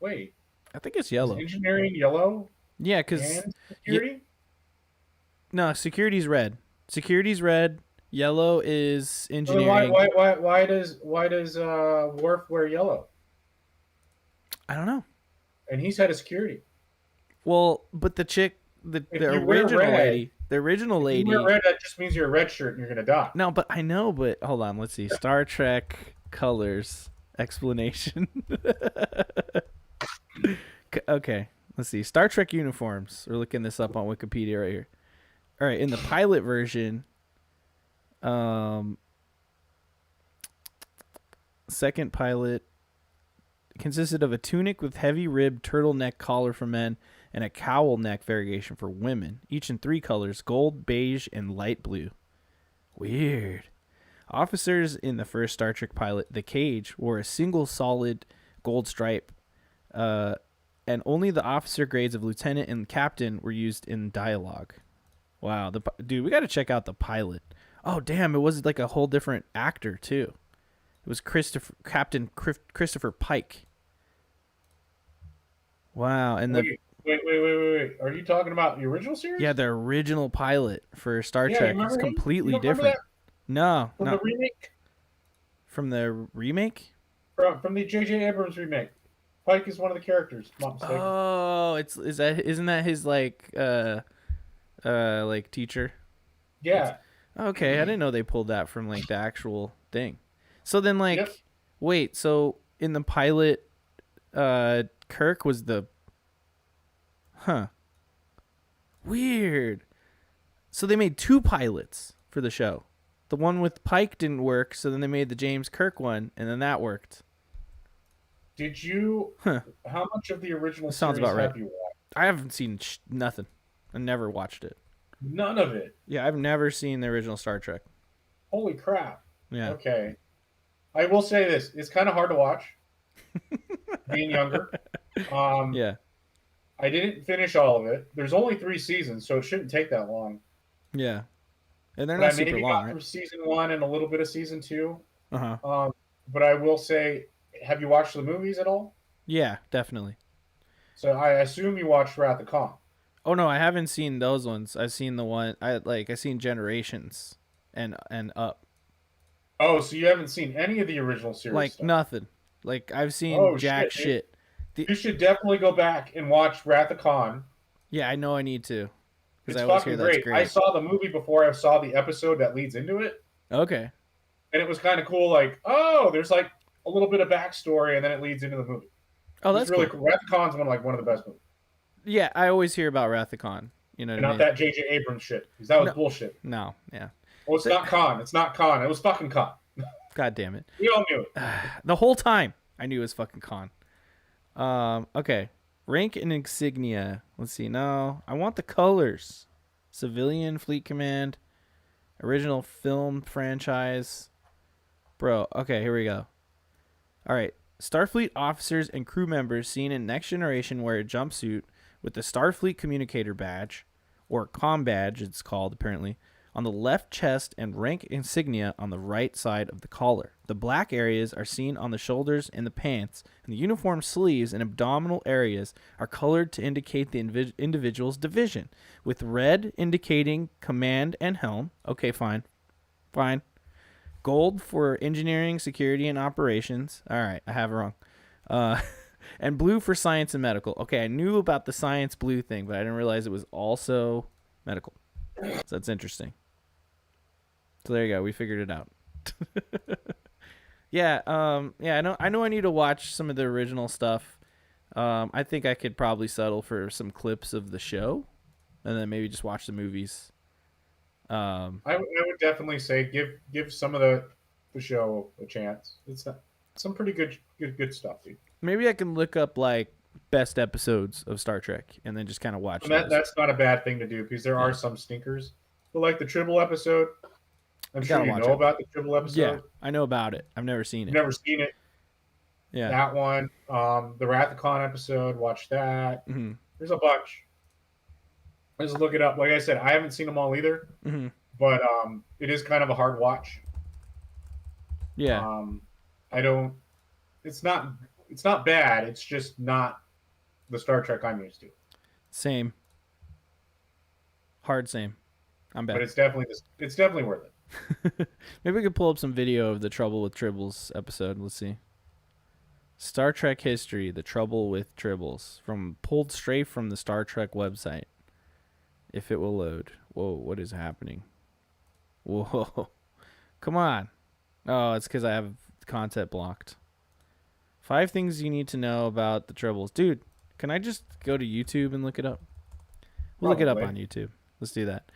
wait, I think it's is yellow. engineering yellow Yeah, cause and security? no, security's red. Security's red. Yellow is So then why engineering. why why why does Worf wear yellow? I don't know. And he's head of security. Well, but the chick, If the you wear original red, lady, the original if you wear lady. red, that just means you're a red shirt and you're gonna die. No, but I know. But hold on, let's see. Star Trek colors explanation. Okay, let's see. Star Trek uniforms. We're looking this up on Wikipedia right here. All right, in the pilot version, um, second pilot consisted of a tunic with heavy ribbed turtleneck collar for men and a cowl neck variation for women, each in three colors: gold, beige, and light blue. Weird. Officers in the first Star Trek pilot, The Cage, wore a single solid gold stripe, uh, and only the officer grades of lieutenant and captain were used in dialogue. Wow, dude, we got to check out the pilot. Oh damn, it was like a whole different actor too. It was Christopher Pike. Wow, and the Wait. Are you talking about the original series? yeah, the original pilot for Star Yeah, you Trek is remember him? You completely don't remember different. that No, from the not remake? from the remake. From the J.J. Abrams remake. Pike is one of the characters. If I'm not mistaken. Oh, isn't that his like teacher? Yeah. Okay, I didn't know they pulled that from like the actual thing. So then Yep. like wait, so in the pilot Kirk was the huh. Weird. So they made two pilots for the show. The one with Pike didn't work, so then they made the James Kirk one and then that worked. Did you? Huh. How much of the original Sounds series about right. have you watched? I haven't seen nothing. I never watched it. None of it. Yeah, I've never seen the original Star Trek. Holy crap. Yeah. Okay. I will say this: it's kind of hard to watch. Being younger, um, Yeah. I didn't finish all of it. There's only 3 seasons, so it shouldn't take that long. Yeah. And they're But I not super maybe long, got right? through season 1 and a little bit of season 2. Uh-huh. But I will say, have you watched the movies at all? Yeah, definitely. So I assume you watched Wrath of Khan. Oh no, I haven't seen those ones. I've seen the one I seen Generations and Up. Oh, so you haven't seen any of the original series Like stuff? nothing. Like I've seen Oh jack shit! Dude. shit. The, You should definitely go back and watch Wrath of Khan. yeah, I know I need to because It's I always hear fucking that's great. I great. saw the movie before I saw the episode that leads into it, Okay. and it was kind of cool. Like, oh, there's like a little bit of backstory, and then it leads into the movie. Oh, It's that's really cool. cool. Wrath of Khan's one of the best movies, Yeah, I always hear about Rathacon. You know and what I not mean? that J.J. Abrams shit, because that was No, bullshit. no, yeah. Oh, it's not Khan. It's not Khan. It was fucking Khan. God damn it. We all knew it. The whole time I knew it was fucking Con. Okay. Rank and insignia. Let's see. No, I want the colors. Civilian Fleet Command, original film franchise. Bro, okay, here we go. All right. Starfleet officers and crew members seen in Next Generation wear a jumpsuit with the Starfleet Communicator badge, or Com badge, it's called apparently, on the left chest and rank insignia on the right side of the collar. The black areas are seen on the shoulders and the pants, and the uniform sleeves and abdominal areas are colored to indicate the individual's division, with red indicating command and helm. Okay, fine. Fine. Gold for engineering, security, and operations. All right, I have it wrong. Uh, and blue for science and medical. Okay, I knew about the science blue thing, but I didn't realize it was also medical. So that's interesting. So there you go. We figured it out. Yeah. Yeah. I know. I need to watch some of the original stuff. I think I could probably settle for some clips of the show, and then maybe just watch the movies. I would definitely say give some of the show a chance. It's some pretty good stuff, dude. Maybe I can look up like best episodes of Star Trek, and then just kind of watch And those. that's not a bad thing to do because there are Yeah. some stinkers. But like the Tribble episode, I'm I sure gotta you watch know it. about the Tribble Yeah, episode. I know about it. I've never seen You've it. never seen it. Yeah. That one, the Rathacon episode, watch that. Mm-hmm. There's a bunch. Just look it up. Like I said, I haven't seen them all either, Mm-hmm. but it is kind of a hard watch. Yeah. Um, I don't. It's not. It's not bad. It's just not the Star Trek I'm used to. Same. Hard same. I'm But back. it's definitely worth it. Maybe we could pull up some video of the Trouble with Tribbles episode. Let's see. Star Trek history: The Trouble with Tribbles, from pulled straight from the Star Trek website. If it will load. Whoa, what is happening? Whoa, come on. Oh, it's because I have content blocked. 5 things you need to know about the Tribbles, dude. Can I just go to YouTube and look it up? We'll look it up on Probably. YouTube. Let's do that.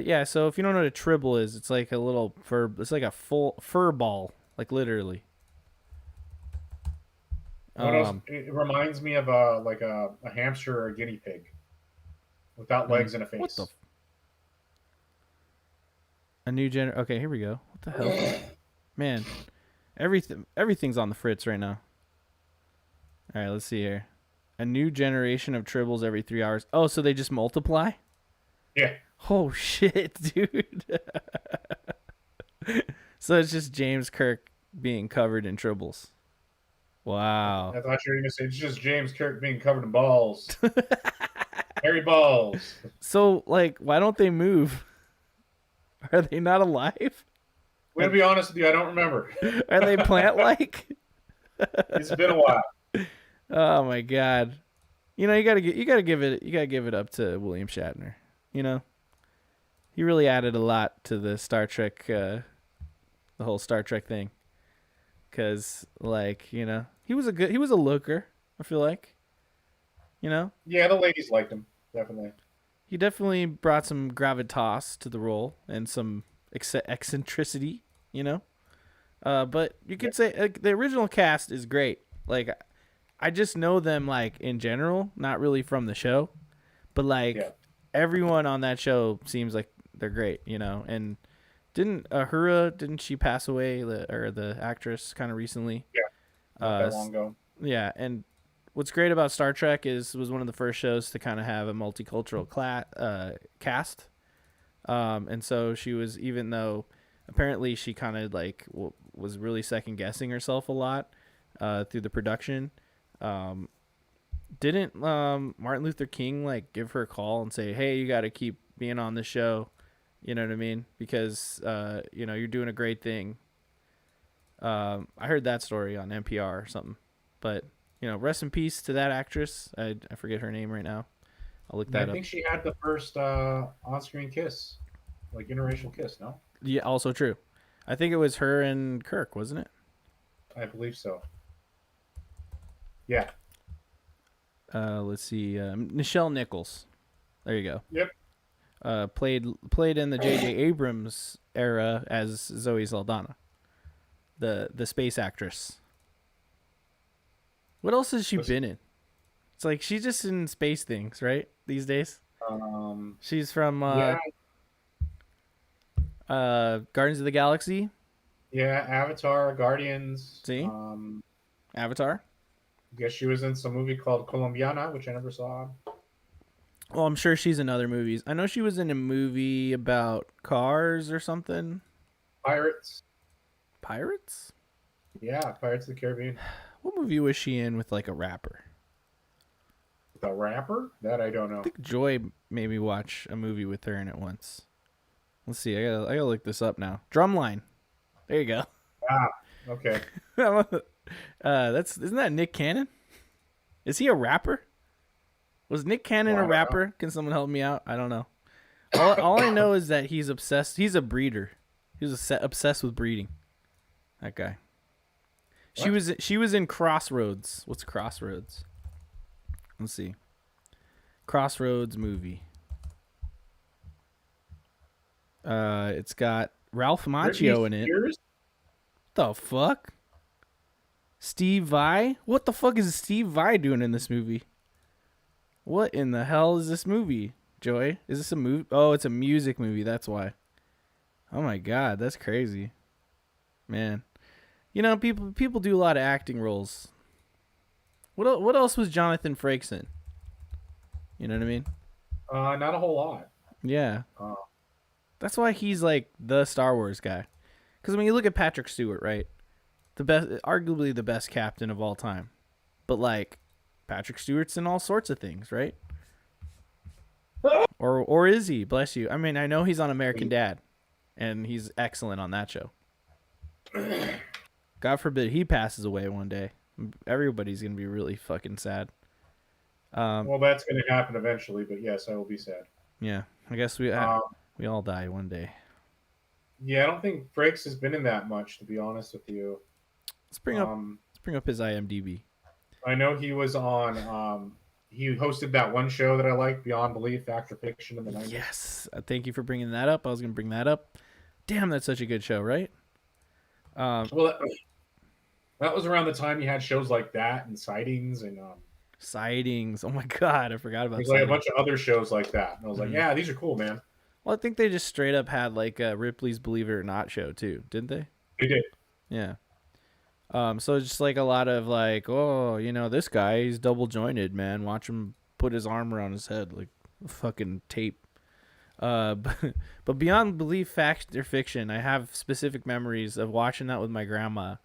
Yeah. So if you don't know what a tribble is, it's like a little fur. It's like a full fur ball, like literally. What else? Um, It reminds me of a hamster or a guinea pig without legs and a what the? face. A new Okay, here we go. What the hell, man? Everything's on the fritz right now. All right, let's see here. A new generation of tribbles every 3 hours. Oh, so they just multiply? Yeah. Oh shit, dude. So it's just James Kirk being covered in tribbles. Wow. I thought you were going to say it's just James Kirk being covered in balls. Hairy balls. So like, why don't they move? Are they not alive? I'm going to be honest with you, I don't remember. Are they plant-like? It's been a while. Oh my god. You gotta give it up to William Shatner. You know, he really added a lot to the Star Trek, the whole Star Trek thing. Cause like he was a looker. I feel like you know Yeah, the ladies liked him. Definitely. he definitely brought some gravitas to the role and some eccentricity. You know, but you could say like, the original cast is great. Like I just know them like in general, not really from the show, but like Yeah. everyone on that show seems like they're great, And didn't Ahura, didn't she pass away, the actress, kind of recently? Yeah. Not Uh, that long ago. yeah, and what's great about Star Trek is was one of the first shows to kind of have a multicultural cast. And so she was, even though apparently she kind of like was really second guessing herself a lot through the production. Didn't Martin Luther King like give her a call and say, "Hey, you got to keep being on the show," you know what I mean? Because you're doing a great thing. I heard that story on NPR or something, but rest in peace to that actress. I forget her name right now. I'll look And I that up. think she had the first on-screen kiss, like interracial kiss. No, Yeah, also true. I think it was her and Kirk, wasn't it? I believe so. Yeah. Let's see. Nichelle Nichols. There you go. Yep. Played in the J.J. Abrams era as Zoe Saldana, the space actress. What else has she been in? It's like she's just in space things, right? These days. She's from Yeah. Guardians of the Galaxy. Yeah. Avatar, Guardians. See? Avatar. I guess she was in some movie called Colombiana, which I never saw. Well, I'm sure she's in other movies. I know she was in a movie about cars or something. Pirates. Pirates? Yeah, Pirates of the Caribbean. What movie was she in with like a rapper? The rapper? That I don't I know. think Joy made me watch a movie with her in it once. Let's see. I gotta look this up now. Drumline. There you go. Ah, okay. That's isn't that Nick Cannon? Is he a rapper? Was Nick Cannon Well, a I don't know. rapper? Can someone help me out? I don't know. All I know is that he's obsessed. He's a breeder. Obsessed with breeding. That guy. She What? was she was in Crossroads. What's Crossroads? Let's see. Crossroads movie. It's got Ralph Britney Macchio in it. Spears? The fuck? Steve Vai? What the fuck is Steve Vai doing in this movie? What in the hell is this movie, Joy? Is this a movie? Oh, it's a music movie. That's why. Oh my god, that's crazy, man. You know, people do a lot of acting roles. What else was Jonathan Frakes in? You know what I mean? Not a whole lot. Yeah, Uh, that's why he's like the Star Wars guy. Because I mean, you look at Patrick Stewart, right? The best, arguably the best captain of all time. But like, Patrick Stewart's in all sorts of things, right? Or is he? Bless you. I mean, I know he's on American Dad, and he's excellent on that show. God forbid he passes away one day. Everybody's gonna be really fucking sad. well, that's going to happen eventually, but yes, I will be sad. Yeah, I guess Um, we all die one day. yeah, I don't think Frakes has been in that much, to be honest with you. Let's bring up Um, his IMDb. I know he was on. He hosted that one show that I liked, Beyond Belief, Fact or Fiction, in the 90s. Yes, thank you for bringing that up. I was gonna bring that up. Damn, that's such a good show, right? Well, that was around the time you had shows like that and Sightings, and Sightings. Oh my god, I forgot about there's like a Sightings. bunch of other shows like that. And I was like, Mhm. yeah, these are cool, man. Well, I think they just straight up had like a Ripley's Believe It or Not show too, didn't they? They did. Yeah. So it's just like a lot of like, oh, you know, this guy, he's double jointed, man. Watch him put his arm around his head like fucking tape. But beyond belief, fact or fiction, I have specific memories of watching that with my grandma,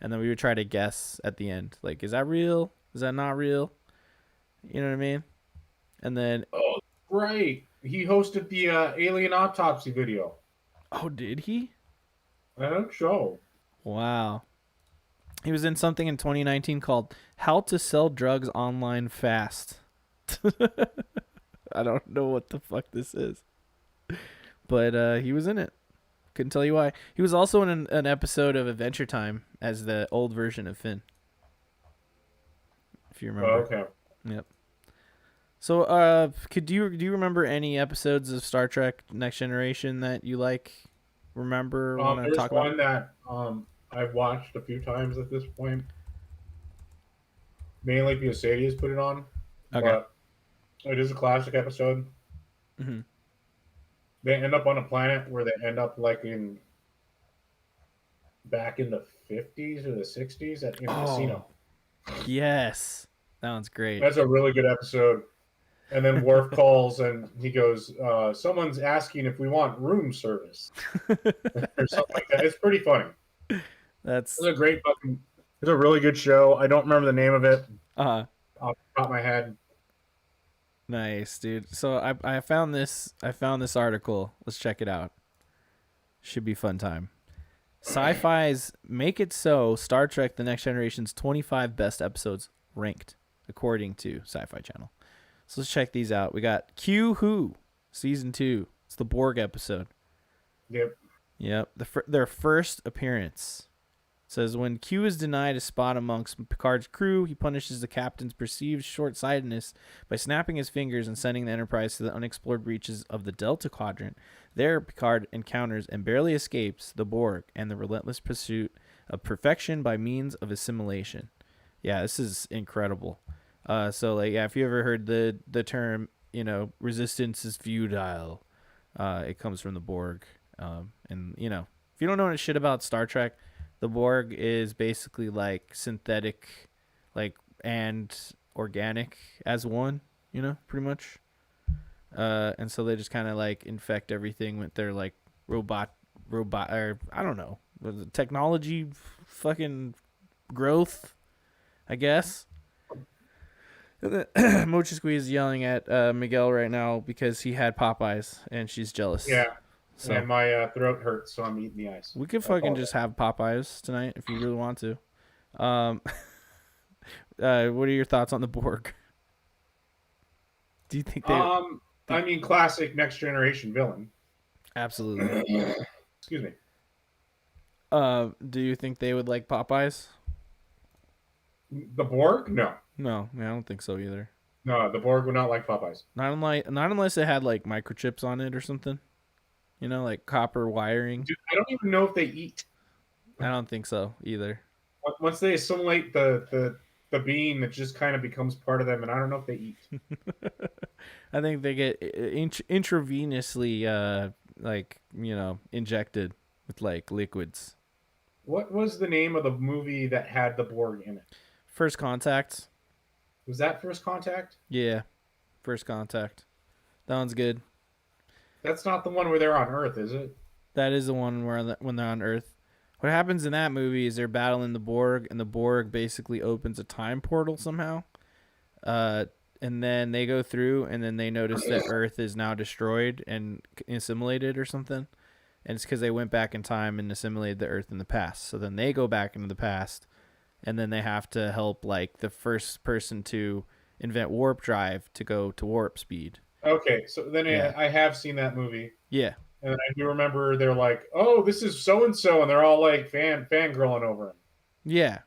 and then we would try to guess at the end, like, is that real? Is that not real? You know what I mean? And then, Oh, right. He hosted the alien autopsy video. oh, did he? I don't show. Wow. He was in something in 2019 called "How to Sell Drugs Online Fast." I don't know what the fuck this is, but he was in it. Couldn't tell you why. He was also in an episode of Adventure Time as the old version of Finn, if you Oh, remember. okay. Yep. So, do you remember any episodes of Star Trek Next Generation that you like? Remember? Want to There's talk about? one that I've watched a few times at this point, mainly because Sadie has put it on, Okay. but it is a classic episode. Hmm. They end up on a planet where they end up like in back in the 50s or the 60s in a Oh, casino. yes, that one's great. That's a really good episode. And then Worf calls and he goes, "Someone's asking if we want room service or something like that." It's pretty funny. It's That's a great fucking. It's a really good show. I don't remember the name of it off the top of my head. nice, dude. So I found this article. Let's check it out. Should be fun time. Sci-Fi's Make It So, Star Trek The Next Generation's 25 best episodes ranked according to Sci-Fi Channel. So let's check these out. We got Q Who, season 2. It's the Borg episode. Yep. Yep, their first appearance. It says when Q is denied a spot amongst Picard's crew, he punishes the captain's perceived short-sightedness by snapping his fingers and sending the Enterprise to the unexplored reaches of the Delta Quadrant. There, Picard encounters and barely escapes the Borg and the relentless pursuit of perfection by means of assimilation. Yeah, this is incredible. So like, yeah, if you ever heard the term, you know, resistance is futile, it comes from the Borg. And you know, if you don't know shit about Star Trek, the Borg is basically like synthetic, like and organic as one. You know, pretty much. And so they just kind of like infect everything with their like robot, or I don't know, the technology fucking growth, I guess. And then Mochi Squeeze is yelling at Miguel right now because he had Popeyes and she's jealous. Yeah, So and my throat hurts, so I'm eating the ice. we could I fucking apologize. just have Popeyes tonight if you really want to. Um, what are your thoughts on the Borg? Do you think they? I mean, classic Next Generation villain. Absolutely. Excuse me. Do you think they would like Popeyes? The Borg? No, No, I don't think so either. no, the Borg would not like Popeyes. Not unless it had like microchips on it or something. You know, like copper wiring. Dude, I don't even know if they eat. I don't think so either. Once they assimilate the bean, it just kind of becomes part of them, and I don't know if they eat. I think they get intravenously, like injected with like liquids. What was the name of the movie that had the Borg in it? First Contact. Was that First Contact? Yeah, First Contact. That one's good. That's not the one where they're on Earth, is it? That is the one where when they're on Earth. What happens in that movie is they're battling the Borg, and the Borg basically opens a time portal somehow. Uh, and then they go through, and then they notice that Earth is now destroyed and assimilated or something. And it's because they went back in time and assimilated the Earth in the past. So then they go back into the past, and then they have to help like the first person to invent warp drive to go to warp speed. Okay, so then Yeah, I have seen that movie, yeah, and I do remember they're like, "Oh, this is so and so," and they're all like fangirling over him. yeah.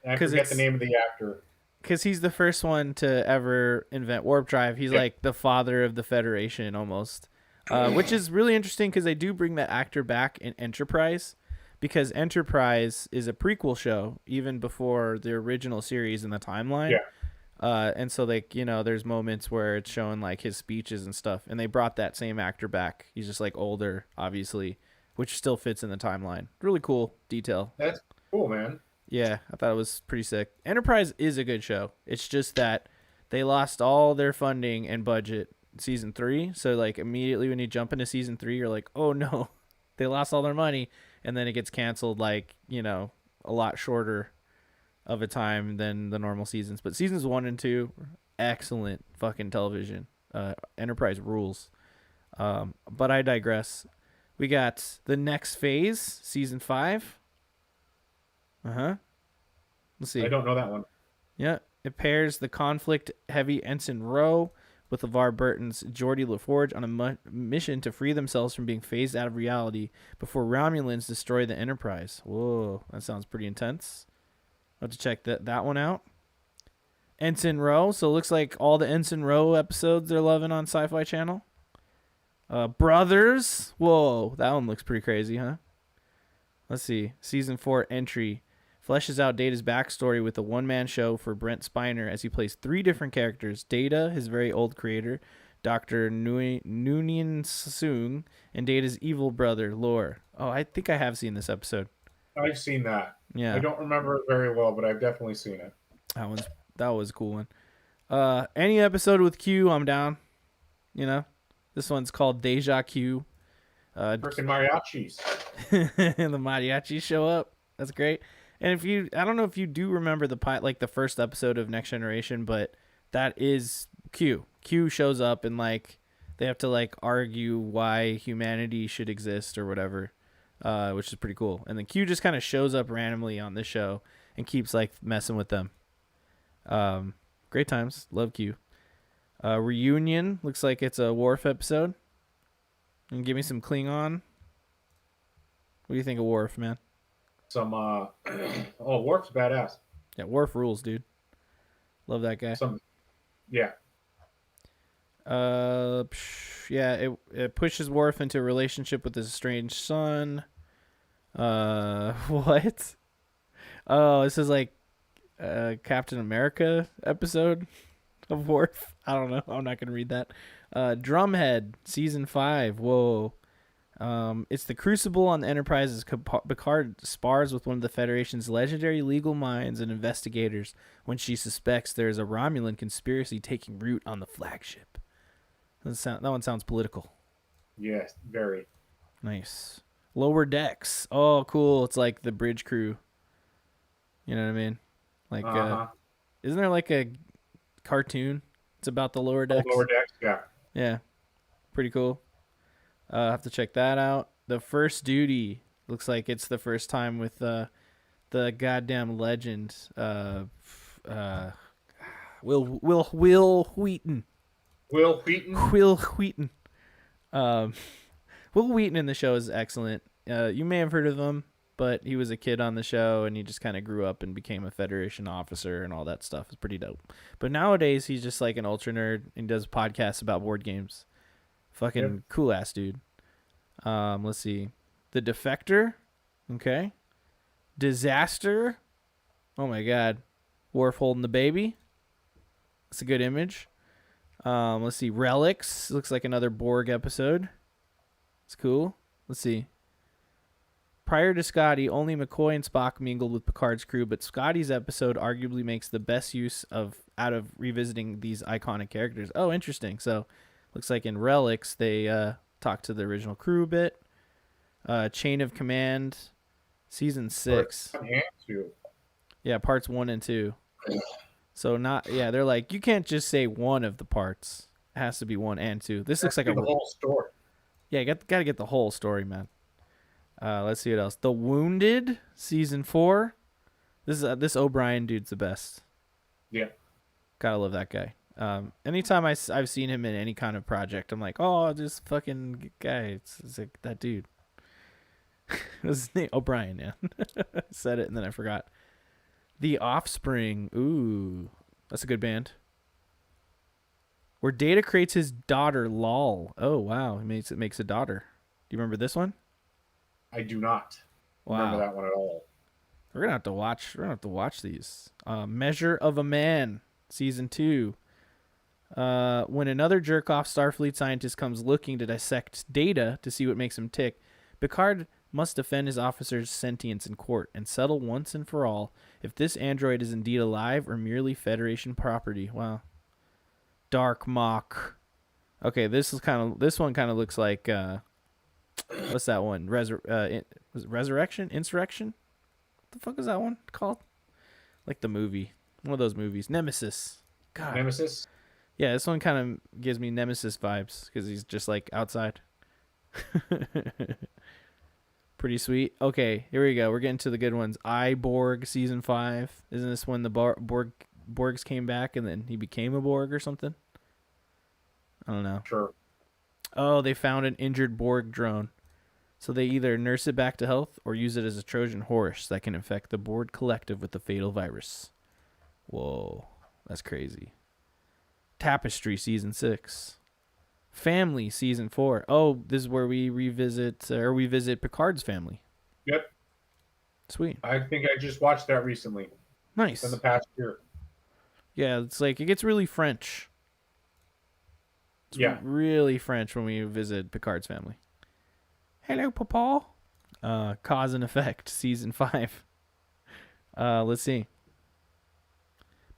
And I Because forget the it's name of the actor. because he's the first one to ever invent warp drive. He's Yep. like the father of the Federation almost, which is really interesting because they do bring that actor back in Enterprise, because Enterprise is a prequel show even before the original series in the timeline. Yeah, And so like there's moments where it's showing like his speeches and stuff, and they brought that same actor back. He's just like older, obviously, which still fits in the timeline. Really cool detail. that's cool, man. Yeah, I thought it was pretty sick. Enterprise is a good show. It's just that they lost all their funding and budget in season 3. So like immediately when you jump into season 3, you're like, oh no, they lost all their money, and then it gets canceled like a lot shorter of a time than the normal seasons. But seasons 1 and 2, excellent fucking television. Enterprise rules. But I digress. We got the next phase, season 5. Let's I see. don't know that one. Yeah, it pairs the conflict-heavy Ensign Rowe with LeVar Burton's Geordie LaForge on a mission to free themselves from being phased out of reality before Romulans destroy the Enterprise. Whoa, that sounds pretty intense. I'll have to check that one out. Ensign Rowe. So it looks like all the Ensign Rowe episodes they're loving on Sci-Fi Channel. Brothers. Whoa, that one looks pretty crazy, huh? Let's see. Season 4 entry fleshes out Data's backstory with a one-man show for Brent Spiner as he plays 3 different characters: Data, his very old creator, Dr. Noonien Soong, and Data's evil brother, Lore. Oh, I think I have seen this episode. I've seen that. I Yeah, don't remember it very well, but I've definitely seen it. that was a cool one. Any episode with Q, I'm down. This one's called Deja Q. Freaking mariachis. And the mariachis show up. That's great. And I don't know if you do remember the first episode of Next Generation, but that is Q. Q shows up and like they have to like argue why humanity should exist or whatever, which is pretty cool. And then Q just kind of shows up randomly on this show and keeps like messing with them. Great times. Love Q. Reunion looks like it's a Worf episode. And give me some Klingon. What do you think of Worf, man? Some Worf's badass. Yeah, Worf rules, dude. Love that guy. Yeah. Yeah, it pushes Worf into a relationship with his estranged son. What? Oh, this is like Captain America episode of Worf. I don't know. I'm not gonna read that. Drumhead season 5. Whoa. It's the crucible on the Enterprise as Picard spars with one of the Federation's legendary legal minds and investigators when she suspects there is a Romulan conspiracy taking root on the flagship. That one sounds political. Yes, very. Nice. Lower Decks. Oh, cool. It's like the bridge crew. You know what I mean? Like, Uh-huh. isn't there like a cartoon? It's about the lower Oh, Lower decks. Decks, yeah. Yeah, pretty cool. Have to check that out. The First Duty looks like it's the first time with the goddamn legend, uh, Will Wheaton. Will Wheaton? Will Wheaton. Um, Will Wheaton in the show is excellent. You may have heard of him, but he was a kid on the show and he just kind of grew up and became a Federation officer and all that stuff. It's pretty dope. But nowadays he's just like an ultra nerd and does podcasts about board games. Yep. Fucking cool ass dude. Let's see. The Defector. Okay. Disaster. Oh my god. Worf holding the baby. It's a good image. Let's see. Relics. Looks like another Borg episode. It's cool. Let's see. Prior to Scotty, only McCoy and Spock mingled with Picard's crew, but Scotty's episode arguably makes the best use of out of revisiting these iconic characters. Oh, interesting. So, looks like in Relics they talked to the original crew a bit. Chain of Command, season 6. Part 1 and 2. Yeah, parts 1 and 2. So they're like you can't just say one of the parts. It has to be 1 and 2. This looks like the whole story. Yeah, you got to get the whole story, man. Let's see what else. The Wounded, season 4. This O'Brien dude's the best. Yeah. Gotta love that guy. Anytime I've seen him in any kind of project, I'm like, oh, this fucking guy. It's like that dude. What's his name? O'Brien, yeah. I said it and then I forgot. The Offspring. Ooh, that's a good band. Where Data creates his daughter, Lol. Oh, wow. He makes a daughter. Do you remember this one? I do not remember that one at all. We're gonna have to watch these. Measure of a Man, season 2. When another jerk-off Starfleet scientist comes looking to dissect Data to see what makes him tick, Picard must defend his officer's sentience in court and settle once and for all if this android is indeed alive or merely Federation property. Wow. Dark Mock. Okay, this one kind of looks like what's that one? Was it Resurrection? Insurrection? What the fuck is that one called? Like the movie. One of those movies. Nemesis. God. Nemesis? Yeah, this one kind of gives me Nemesis vibes because he's just like outside. Pretty sweet. Okay, here we go. We're getting to the good ones. Borg season 5. Isn't this when the Borgs came back and then he became a Borg or something? I don't know. Sure. Oh, they found an injured Borg drone. So they either nurse it back to health or use it as a Trojan horse that can infect the Borg collective with the fatal virus. Whoa, that's crazy. Tapestry season 6. Family season 4. Oh, this is where we visit Picard's family. Yep. Sweet. I think I just watched that recently. Nice. In the past year. Yeah, it's like it gets really French. It's really French when we visit Picard's family. Hello, Papa. Cause and Effect season 5. Let's see.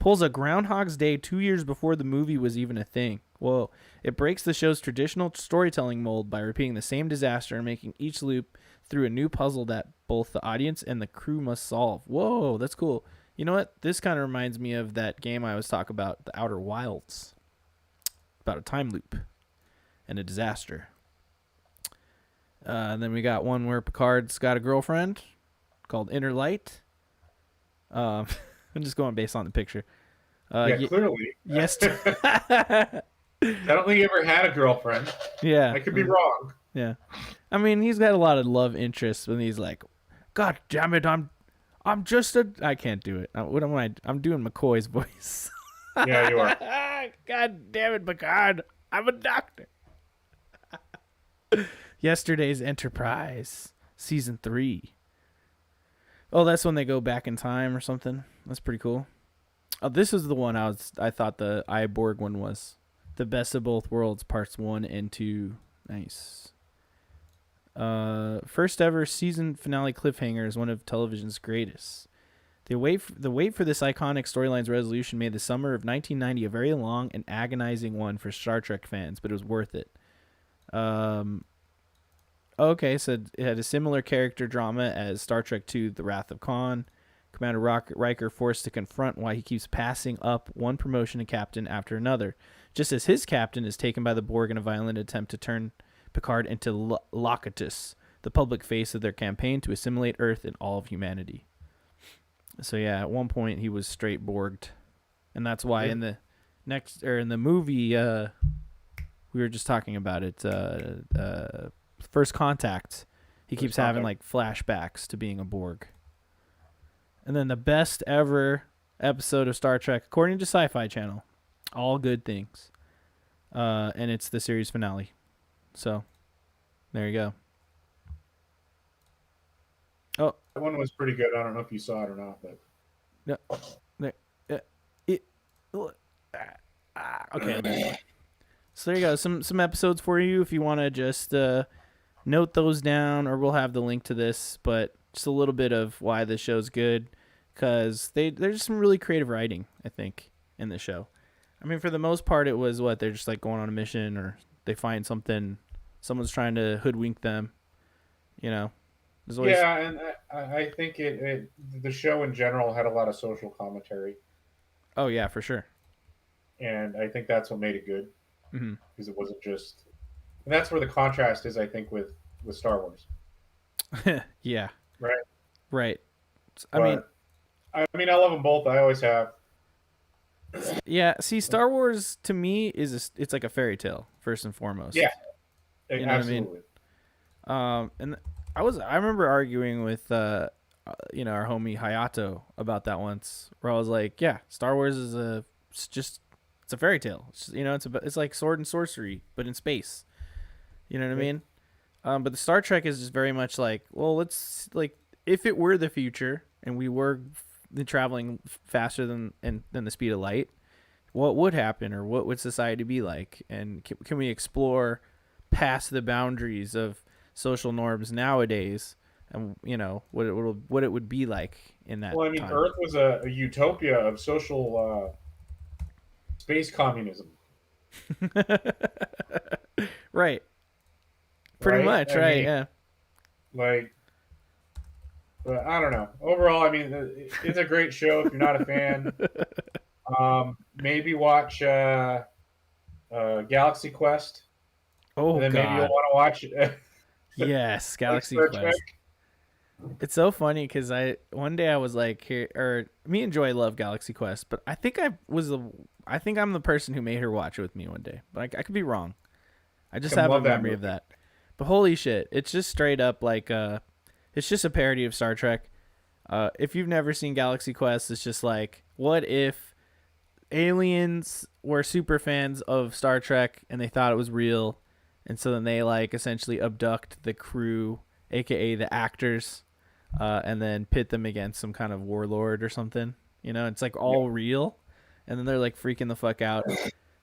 Pulls a Groundhog's Day 2 years before the movie was even a thing. Whoa. It breaks the show's traditional storytelling mold by repeating the same disaster and making each loop through a new puzzle that both the audience and the crew must solve. Whoa, that's cool. You know what? This kind of reminds me of that game I was talking about, The Outer Wilds. About a time loop and a disaster. And then we got one where Picard's got a girlfriend called Inner Light. I'm just going based on the picture. Clearly. Yes. I don't think he ever had a girlfriend. Yeah. I could be wrong. Yeah. I mean, he's got a lot of love interests when he's like, God damn it, I'm just a... I can't do it. I'm doing McCoy's voice. Yeah, you are. God damn it, Picard. I'm a doctor. Yesterday's Enterprise, season 3. Oh, that's when they go back in time or something. That's pretty cool. Oh, this is the one I thought the Borg one was. The Best of Both Worlds, parts 1 and 2. Nice. First ever season finale cliffhanger is one of television's greatest. The wait for this iconic storyline's resolution made the summer of 1990 a very long and agonizing one for Star Trek fans, but it was worth it. Um, okay, so it had a similar character drama as Star Trek II: The Wrath of Khan. Commander Riker forced to confront why he keeps passing up one promotion to captain after another, just as his captain is taken by the Borg in a violent attempt to turn Picard into Locatus, the public face of their campaign to assimilate Earth and all of humanity. So yeah, at one point he was straight Borged, and that's why in the in the movie we were just talking about it, First Contact, he keeps having like flashbacks to being a Borg. And then the best ever episode of Star Trek, according to Sci-Fi Channel, all good things, and it's the series finale. So there you go. Oh, that one was pretty good. I don't know if you saw it or not, but no, okay. So there you go. Some episodes for you if you want to just note those down, or we'll have the link to this. But just a little bit of why the show's good, because there's some really creative writing, I think, in the show. I mean, for the most part, it was they're just like going on a mission, or they find something, someone's trying to hoodwink them. You know, there's always and I think the show in general had a lot of social commentary. Oh yeah, for sure. And I think that's what made it good, Mm-hmm. because it wasn't just. And that's where the contrast is, I think, with Star Wars. Yeah. Right. Right. I mean, I love them both. I always have. Yeah. See, Star Wars to me it's like a fairy tale first and foremost. Yeah. You know Absolutely. what I mean? And I remember arguing with our homie Hayato about that once, where I was like, yeah, Star Wars is it's a fairy tale. It's like sword and sorcery, but in space. You know what I mean? But the Star Trek is just very much like, well, let's like if it were the future and we were traveling faster than the speed of light, what would happen, or what would society be like, and can we explore past the boundaries of social norms nowadays, and what it would be like in that. Well, I mean, time. Earth was a utopia of social space communism. Right. Pretty much, right? Yeah. Like, but I don't know. Overall, I mean, it's a great show. If you're not a fan, maybe watch Galaxy Quest. Oh, and then God. maybe you'll want to watch. Yes, Galaxy Quest. It's so funny because one day I was like, me and Joy love Galaxy Quest, but I think I think I'm the person who made her watch it with me one day, but I could be wrong. I just have a memory of that. But holy shit, it's just straight up like it's just a parody of Star Trek. If you've never seen Galaxy Quest, it's just like, what if aliens were super fans of Star Trek and they thought it was real, and so then they like essentially abduct the crew, aka the actors, and then pit them against some kind of warlord or something. It's like all real, and then they're like freaking the fuck out.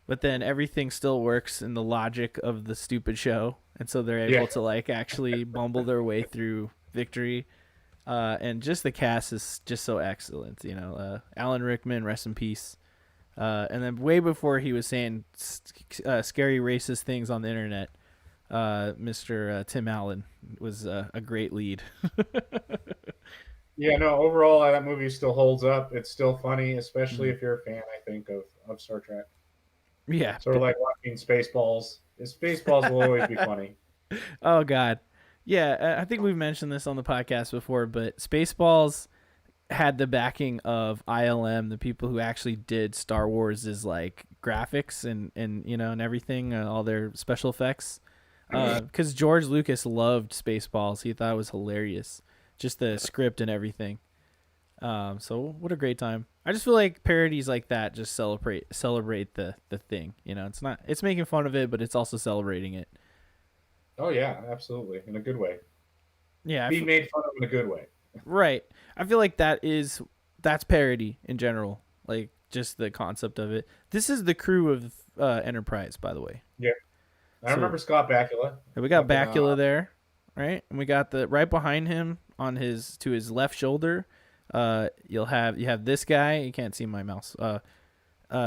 But then everything still works in the logic of the stupid show, and so they're able to like actually bumble their way through victory. And just the cast is just so excellent. Alan Rickman, rest in peace. And then way before he was saying scary racist things on the internet, Mr. Tim Allen was a great lead. Yeah, no, overall, that movie still holds up. It's still funny, especially if you're a fan, I think, of Star Trek. Yeah. Sort of like watching Spaceballs. Spaceballs will always be funny. Oh, God. Yeah, I think we've mentioned this on the podcast before, but Spaceballs had the backing of ILM, the people who actually did Star Wars' like graphics and everything, all their special effects. Because George Lucas loved Spaceballs. He thought it was hilarious. Just the script and everything. So what a great time. I just feel like parodies like that just celebrate the thing. It's making fun of it, but it's also celebrating it. Oh yeah, absolutely, in a good way. Yeah, being made fun of in a good way. Right. I feel like that's parody in general. Like just the concept of it. This is the crew of Enterprise, by the way. Yeah, I remember Scott Bakula. We got Bakula there, right? And we got right behind him to his left shoulder, You have this guy. You can't see my mouse.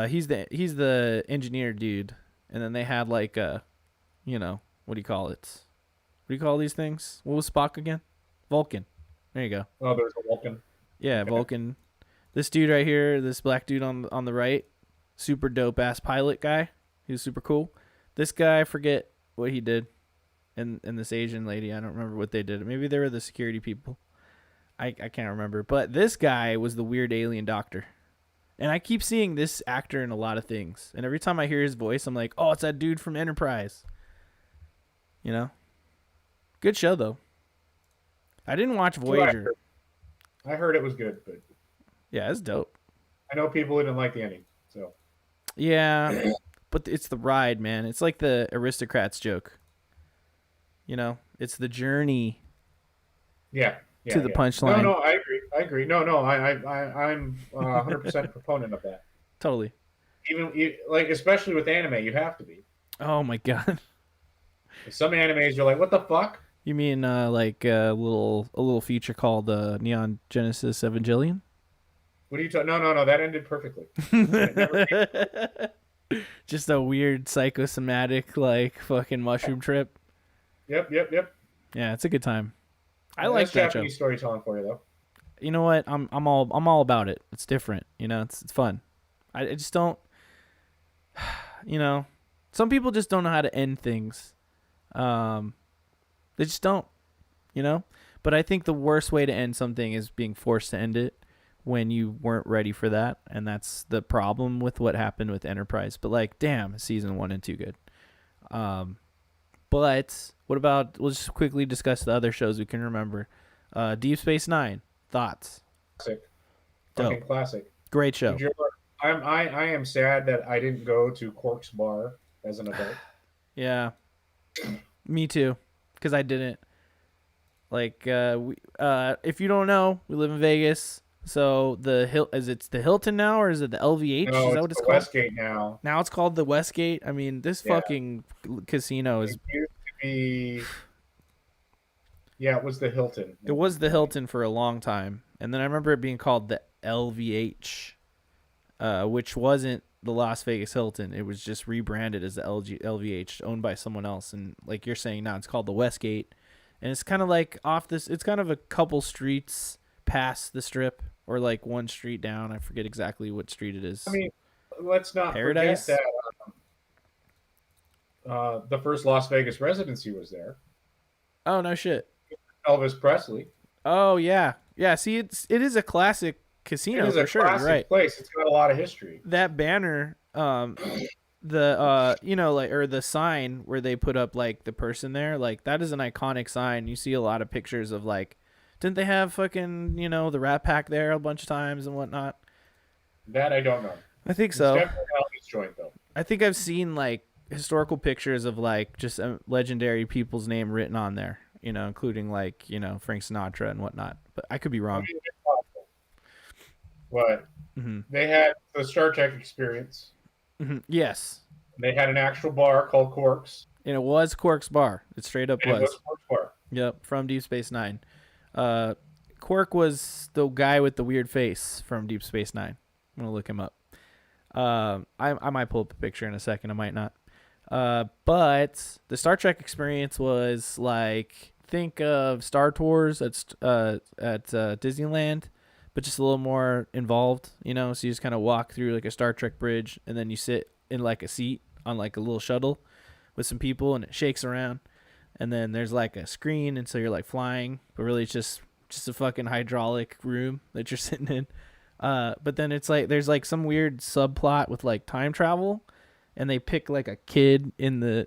He's the engineer dude, and then they had like what do you call it? What do you call these things? What was Spock again? Vulcan. There you go. Oh, there's a Vulcan. Yeah, Okay. Vulcan. This dude right here, this black dude on the right, super dope ass pilot guy. He was super cool. This guy, I forget what he did, and this Asian lady, I don't remember what they did. Maybe they were the security people. I can't remember. But this guy was the weird alien doctor. And I keep seeing this actor in a lot of things. And every time I hear his voice, I'm like, oh, it's that dude from Enterprise. You know? Good show, though. I didn't watch Voyager. I heard it was good, but Yeah, it's dope. I know people didn't like the ending. So Yeah, but it's the ride, man. It's like the Aristocrats joke. It's the journey yeah, to yeah, the yeah. No, punchline. no, I agree. I agree. No, no, I'm 100% proponent of that. Totally. Like, especially with anime, you have to be. Oh my god. Some animes, you're like, what the fuck? You mean like a little feature called Neon Genesis Evangelion? What are you talking? No, no, no. That ended perfectly. And it never Just a weird psychosomatic like fucking mushroom trip. Yep, yep, yep. Yeah, it's a good time. I That's like that show. Japanese storytelling for you, though. You know what? I'm all about it. It's different. It's fun. I just don't. Some people just don't know how to end things. They just don't. But I think the worst way to end something is being forced to end it when you weren't ready for that, and that's the problem with what happened with Enterprise. But like, damn, season 1 and 2 good. But what about? We'll just quickly discuss the other shows we can remember. Deep Space Nine. Thoughts? Classic, fucking Dope. classic. Great show. Did you ever, I am sad that I didn't go to Quark's bar as an adult. Yeah, me too. Because I didn't. Like, if you don't know, we live in Vegas. So it's the Hilton now, or is it the LVH? No, Is that it's what it's the called? Westgate now. Now it's called the Westgate. I mean, this Yeah, fucking casino it is. used to be. Yeah, it was the Hilton It at was one the point. Hilton for a long time, and then I remember it being called the LVH, which wasn't the Las Vegas Hilton. It was just rebranded as the LVH, owned by someone else. And like you're saying now, it's called the Westgate, and it's kind of like off this. It's kind of a couple streets past the Strip, or like one street down. I forget exactly what street it I is. mean, let's not forget Paradise. that the first Las Vegas residency was there. Oh no shit. Elvis Presley. Oh yeah, yeah. See, it is a classic It casino is for a sure. You're right. classic place. It's got a lot of history. That banner, the like, or the sign where they put up like the person there, like that is an iconic sign. You see a lot of pictures of like, didn't they have fucking the Rat Pack there a bunch of times and whatnot? That I don't know. I think It's so. definitely an Elvis joint, though. I think I've seen like historical pictures of like just legendary people's name written on there, including like Frank Sinatra and whatnot. But I could be I wrong. mean, it's possible. But Hmm. they had the Star Trek experience. Yes, They had an actual bar called Quarks, and it was Quark's bar. It straight up and it was was. Quarks Bar. Yep, from Deep Space Nine. Uh, Quark was the guy with the weird face from Deep Space Nine. I'm gonna look him up. I might pull up a picture in a second. I might not. But the Star Trek experience was like, think of Star Tours at Disneyland, but just a little more involved. So you just kind of walk through like a Star Trek bridge, and then you sit in like a seat on like a little shuttle with some people, and it shakes around, and then there's like a screen, and so you're like flying, but really it's just a fucking hydraulic room that you're sitting in. But then it's like there's like some weird subplot with like time travel, and they pick like a kid who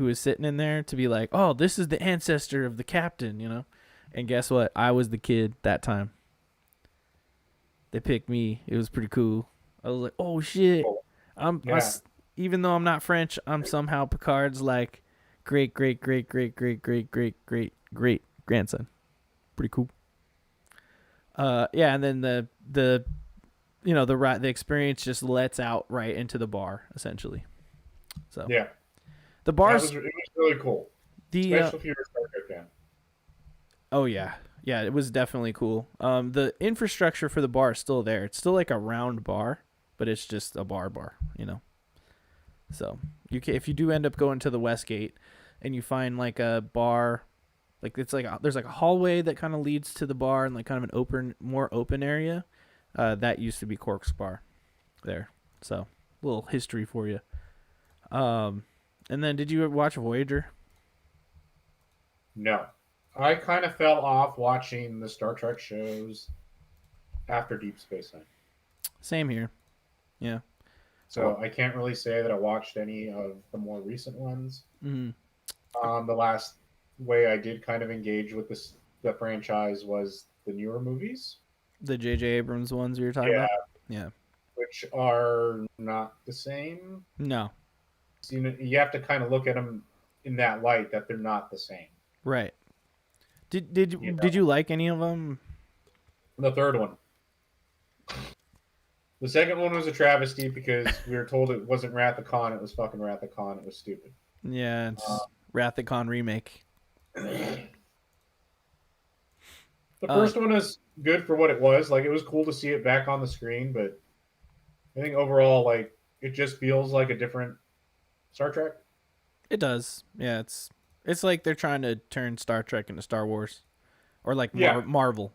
was sitting in there to be like, oh, this is the ancestor of the captain. And guess what? I was the kid that time. They picked me. It was pretty cool. I was like, oh shit. Oh, I'm I yeah. s Even though I'm not French, I'm somehow Picard's like great great great great great great great great great grandson. Pretty cool. Yeah, and then the experience just lets out right into the bar essentially. So Yeah. the That was bars, it was really cool, the especially if you're a Star Trek fan. oh yeah, Yeah, it was definitely cool. The infrastructure for the bar is still there. It's still like a round bar, but it's just a bar, you know. So you can, if you do end up going to the Westgate, and you find like a bar, like it's like there's like a hallway that kind of leads to the bar and like kind of an more open area. That used to be Cork's Bar there. So a little history for you. Um, and then did you watch Voyager? No, I kind of fell off watching the Star Trek shows after Deep Space Nine. Same here. Yeah. So I can't really say that I watched any of the more recent ones. Mm-hmm. The last way I did kind of engage with the franchise was the newer movies. The J.J. Abrams ones you were talking about? Yeah, Yeah. which are not the same. No. So, you have to kind of look at them in that light that they're not the same. Right. Did You did know, you like any of them? the third one. The second one was a travesty because we were told it wasn't Wrath of Khan, it was fucking Wrath of Khan. It was stupid. Yeah, it's Wrath of Khan remake. The Uh, first one is good for what it was. Like, it was cool to see it back on the screen, but I think overall, like, it just feels like a different Star Trek. it does. Yeah, it's like they're trying to turn Star Trek into Star Wars or like Yeah, Marvel.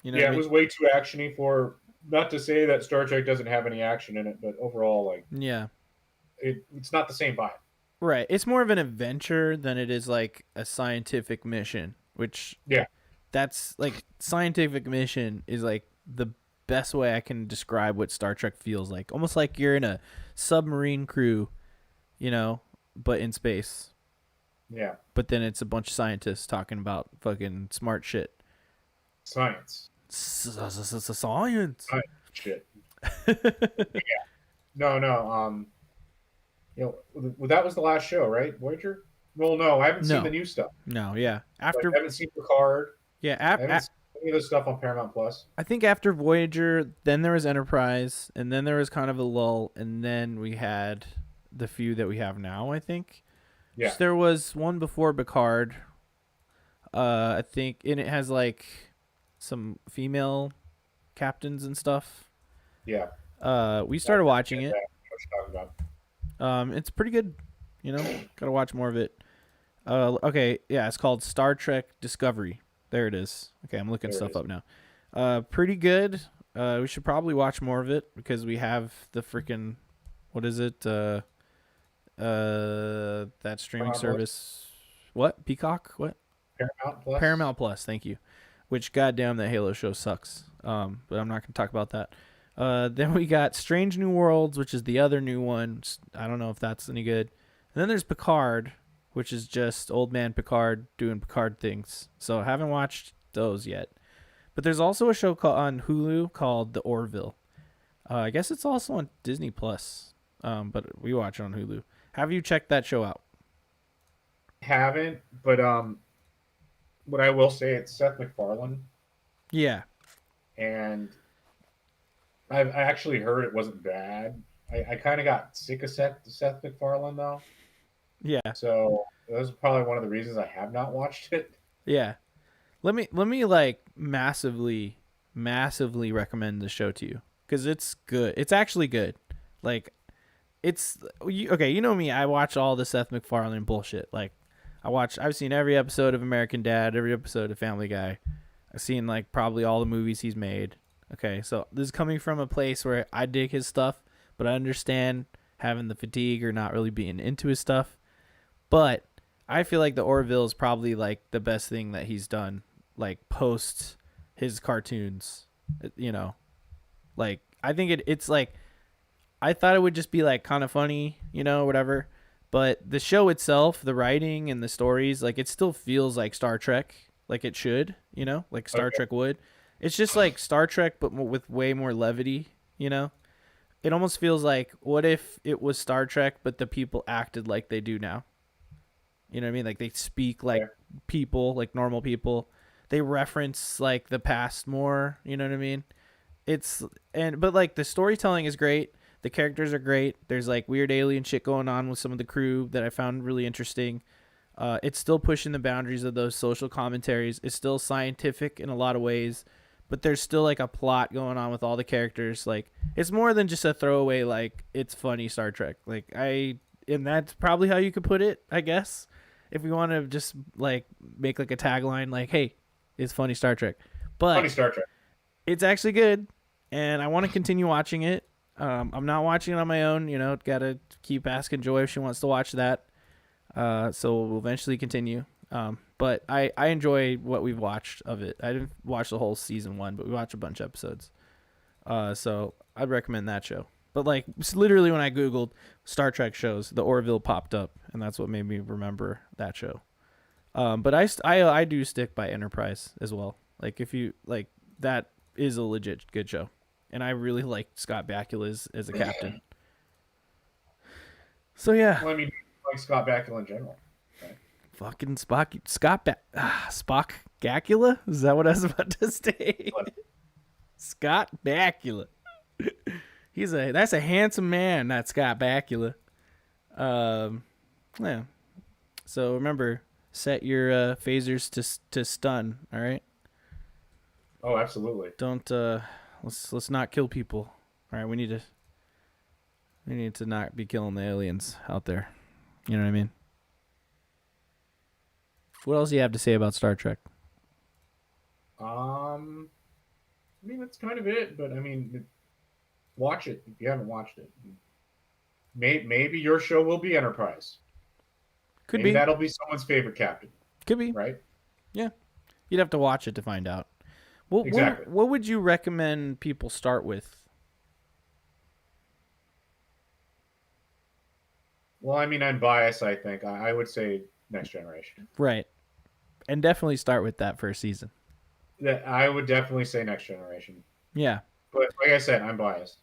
You know what yeah, I it mean? was way too actiony for. Not to say that Star Trek doesn't have any action in it, but overall, like, Yeah. it's not the same vibe. Right. It's more of an adventure than it is like a scientific mission, which Yeah, that's like scientific mission is like the best way I can describe what Star Trek feels like. Almost like you're in a submarine crew, you know, but in space. yeah, But then it's a bunch of scientists talking about fucking smart shit. science, Science. science shit. No, no. That was the last show, right? Voyager. Well, no, I haven't seen the No, new stuff. no, yeah. Like, After, I haven't seen Picard. yeah, I haven't seen any of the stuff on Paramount Plus. I think after Voyager, then there was Enterprise, and then there was kind of a lull, and then we had the few that we have now. I think. Yeah, So there was one before Picard. I think, and it has like some female captains and stuff. yeah. We I started watching get it. that. What you're talking about. It's pretty good. You know, gotta watch more of it. Okay, yeah, it's called Star Trek Discovery. There it is. Okay, I'm looking There it stuff is. up now. Pretty good. We should probably watch more of it because we have the freaking, what is it? That streaming Paramount Plus. service. What? Peacock? What? Paramount Plus. Paramount Plus. Thank you. Which, goddamn, that Halo show sucks. But I'm not gonna talk about that. Then we got Strange New Worlds, which is the other new one. I don't know if that's any good. And then there's Picard, which is just old man Picard doing Picard things. So I haven't watched those yet. But there's also a show on Hulu called The Orville. I guess it's also on Disney Plus. But we watch it on Hulu. Have you checked that show out? Haven't, but what I will say, it's Seth MacFarlane, Yeah. and I actually heard it wasn't bad. I kind of got sick of Seth MacFarlane though, Yeah. so that was probably one of the reasons I have not watched it. Yeah. Let me like massively recommend the show to you because it's good. It's actually good. Like okay. You know me. I watch all the Seth MacFarlane bullshit. Like I've seen every episode of American Dad, every episode of Family Guy. I've seen like probably all the movies he's made. Okay, so this is coming from a place where I dig his stuff, but I understand having the fatigue or not really being into his stuff. But I feel like the Orville is probably like the best thing that he's done, like post his cartoons. You know, like I think it's like I thought it would just be like kind of funny, you know, whatever. But the show itself, the writing and the stories, like it still feels like Star Trek, like it should, you know, like Star Okay, Trek would. It's just like Star Trek, but with way more levity, you know. It almost feels like what if it was Star Trek, but the people acted like they do now. You know what I mean? Like they speak like fair. people, like normal people. They reference like the past more. You know what I mean? It's but like the storytelling is great. The characters are great. There's like weird alien shit going on with some of the crew that I found really interesting. It's still pushing the boundaries of those social commentaries. It's still scientific in a lot of ways, but there's still like a plot going on with all the characters. Like it's more than just a throwaway. Like it's funny Star Trek. And that's probably how you could put it, I guess. If we want to just like make like a tagline, like, "Hey, it's funny Star Trek," Funny but Star Trek. it's actually good, and I want to continue watching it. I'm not watching it on my own. Gotta keep asking Joy if she wants to watch that. So we'll eventually continue. But I enjoy what we've watched of it. I didn't watch the whole season 1, but we watched a bunch of episodes. So I'd recommend that show. But like literally when I Googled Star Trek shows, the Orville popped up, and that's what made me remember that show. But I do stick by Enterprise as well. Like if you like, that is a legit good show. And I really like Scott Bakula as a captain. So yeah. Well, I mean, like Scott Bakula in general. Right? Fucking Spock Gakula? Is that what I was about to say? What? Scott Bakula. That's a handsome man, that Scott Bakula. Yeah. So remember, set your phasers to stun, all right? Oh, absolutely. Don't let's not kill people. All right, we need to not be killing the aliens out there. You know what I mean? What else do you have to say about Star Trek? I mean, that's kind of it. But I mean, watch it if you haven't watched it. Maybe your show will be Enterprise. Could Maybe be. that'll be someone's favorite captain. Could be. Right? Yeah. You'd have to watch it to find out. Exactly. What would you recommend people start with? Well, I mean, I'm biased. I think I would say Next Generation. Right. And definitely start with that first season. That I would definitely say Next Generation. Yeah. But like I said, I'm biased.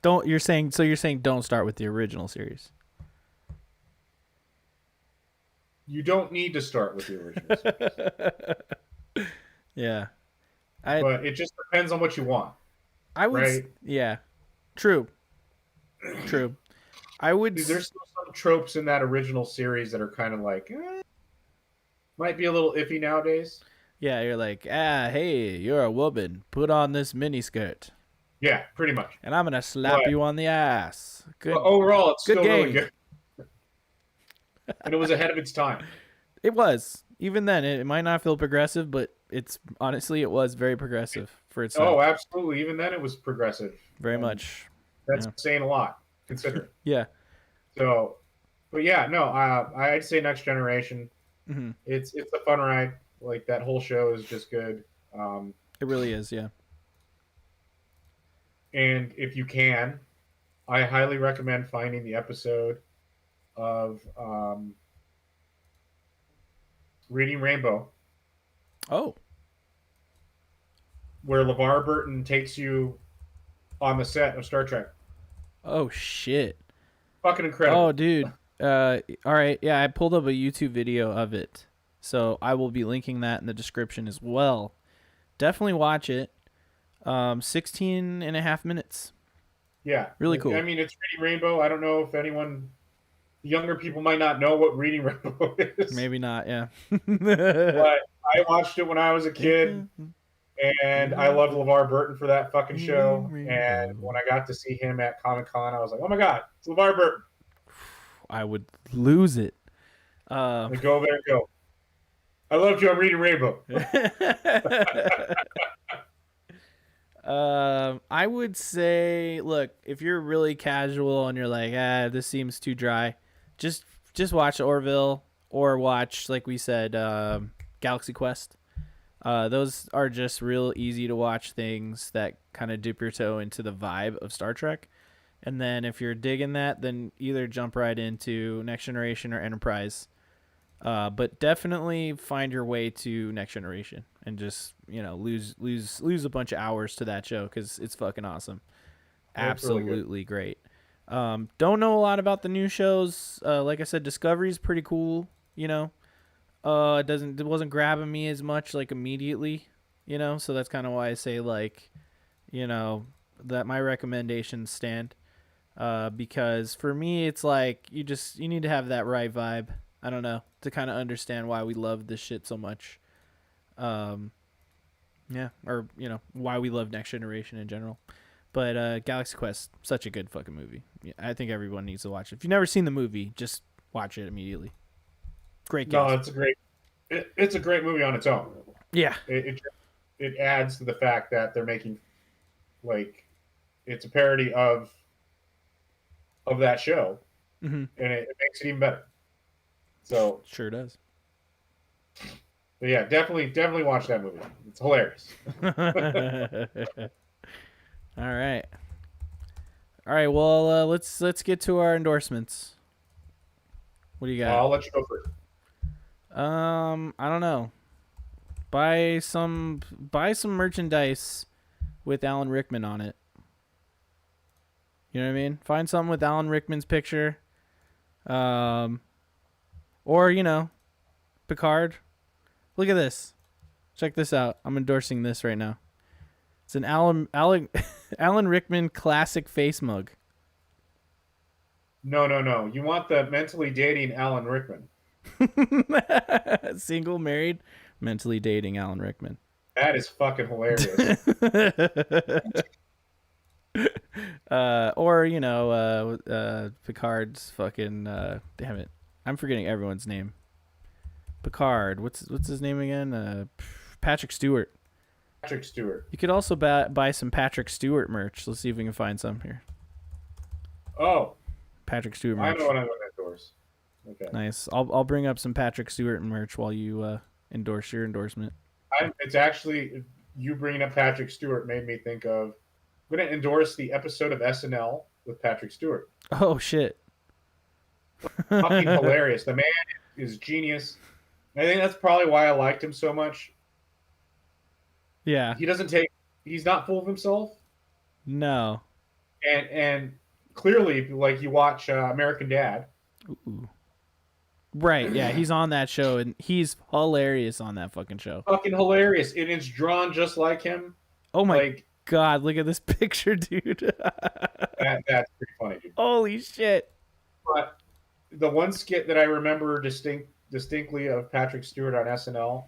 You're saying don't start with the original series. You don't need to start with the original series. Yeah. But it just depends on what you want. I would right? Yeah. True. I would There's still some tropes in that original series that are kind of like might be a little iffy nowadays. Yeah, you're like, hey, you're a woman. Put on this miniskirt. Yeah, pretty much. And I'm gonna slap you on the ass. Good. But overall, it's good still game. really good. And it was ahead of its time. It was. Even then, it might not feel progressive, but it was very progressive for its time. Oh, absolutely. Even then, it was progressive. Very much. That's saying a lot, considering. Yeah. So, but yeah, no, I'd say Next Generation. Mm-hmm. It's a fun ride. Like that whole show is just good. It really is, yeah. And if you can, I highly recommend finding the episode of Reading Rainbow. Oh. Where LeVar Burton takes you on the set of Star Trek. Oh, shit. Fucking incredible. Oh, dude. All right. Yeah, I pulled up a YouTube video of it. So I will be linking that in the description as well. Definitely watch it. 16 and a half minutes. Yeah. Really cool. I mean, it's Reading Rainbow. I don't know if younger people might not know what Reading Rainbow is. Maybe not, yeah. But I watched it when I was a kid, and I loved LeVar Burton for that fucking show. And when I got to see him at Comic-Con, I was like, oh my God, it's LeVar Burton. I would lose it. Like, go over there and go, I loved you on Reading Rainbow. I would say, look, if you're really casual and you're like, this seems too dry, just watch Orville or watch, like we said, Galaxy Quest. Those are just real easy to watch things that kind of dip your toe into the vibe of Star Trek. And then if you're digging that, then either jump right into Next Generation or Enterprise. But definitely find your way to Next Generation and just, lose a bunch of hours to that show because it's fucking awesome. Absolutely really great. Don't know a lot about the new shows. Like I said, Discovery's pretty cool. It wasn't grabbing me as much like immediately. So that's kind of why I say that my recommendations stand. Because for me, it's like you need to have that right vibe. I don't know, to kind of understand why we love this shit so much. Um, yeah, or why we love Next Generation in general. But Galaxy Quest, such a good fucking movie. Yeah, I think everyone needs to watch it. If you've never seen the movie, just watch it immediately. Great No, cast. it's a great movie on its own. Yeah. It adds to the fact that they're making like it's a parody of that show, Mm-hmm. and it makes it even better. So, Sure does. but yeah, definitely watch that movie. It's hilarious. All right. All right. Well, let's get to our endorsements. What do you got? I'll let you go first. I don't know. Buy some merchandise with Alan Rickman on it. You know what I mean? Find something with Alan Rickman's picture. Or Picard. Look at this. Check this out. I'm endorsing this right now. It's an Alan Rickman classic face mug. No. You want the mentally dating Alan Rickman. Single, married, mentally dating Alan Rickman. That is fucking hilarious. Or Picard's fucking damn it. I'm forgetting everyone's name. Picard. What's his name again? Patrick Stewart. Patrick Stewart. You could also buy some Patrick Stewart merch. Let's see if we can find some here. Oh, Patrick Stewart I merch. know what I'm going to endorse. Okay. Nice. I'll bring up some Patrick Stewart merch while you endorse your endorsement. It's actually you bringing up Patrick Stewart made me think of. I'm going to endorse the episode of SNL with Patrick Stewart. Oh shit! Fucking hilarious. The man is genius. I think that's probably why I liked him so much. Yeah. He's not full of himself. No. And clearly, like you watch American Dad. Ooh. Right, yeah, he's on that show, and he's hilarious on that fucking show. Fucking hilarious. And it's drawn just like him. Oh my god, look at this picture, dude. That's pretty funny, dude. Holy shit. But the one skit that I remember distinctly of Patrick Stewart on SNL,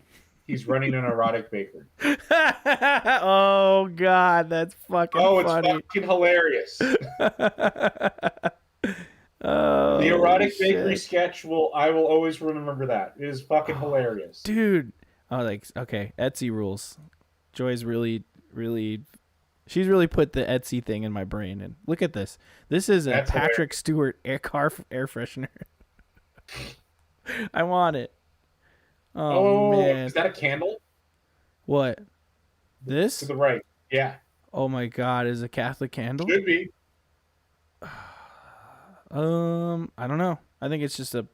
he's running an erotic bakery. Oh god, that's fucking funny. It's fucking hilarious. Oh, the erotic bakery sketch I will always remember that. It is fucking hilarious. Dude. Oh, okay, Etsy rules. Joy's really she's really put the Etsy thing in my brain, and look at this. This is a Patrick Stewart air freshener. I want it. Oh man. Is that a candle? What? This? To the right. Yeah. Oh my god, is it a Catholic candle? Should be. I don't know. I think it's just a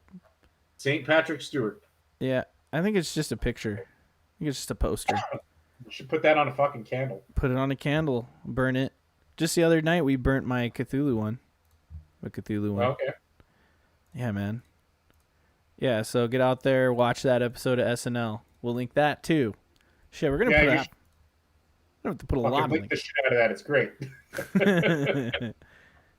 St. Patrick Stewart. Yeah, I think it's just a picture. I think it's just a poster. We should put that on a fucking candle. Put it on a candle. Burn it. Just the other night we burnt my Cthulhu one. The Cthulhu one. Okay. Yeah, man. Yeah, so get out there, watch that episode of SNL. We'll link that too. Shit, we're gonna put out. I don't have to put a lot of link the shit out of that. It's great.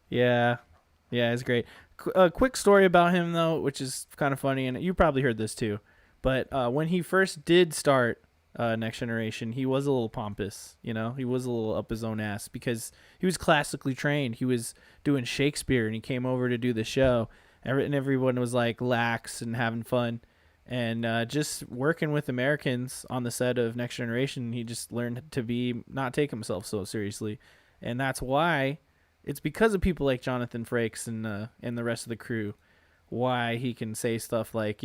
Yeah, it's great. A quick story about him though, which is kind of funny, and you probably heard this too. But when he first did start Next Generation, he was a little pompous. He was a little up his own ass because he was classically trained. He was doing Shakespeare, and he came over to do the show. And everyone was like lax and having fun, and just working with Americans on the set of Next Generation, he just learned to not take himself so seriously, and that's why it's because of people like Jonathan Frakes and the rest of the crew why he can say stuff like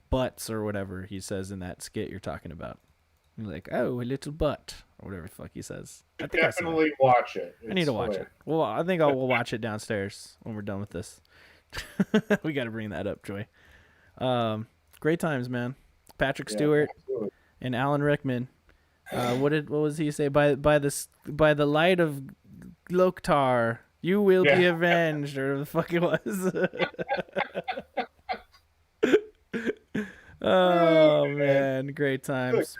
butts or whatever he says in that skit you're talking about. You're like, oh, a little butt or whatever the fuck he says. I think definitely watch it. I need to watch it. Well, I think we'll watch it downstairs when we're done with this. We got to bring that up, Joy. Great times, man. Patrick Stewart and Alan Rickman. What was he say? By the light of Loktar, you will be avenged, or the fuck it was. Oh man, great times.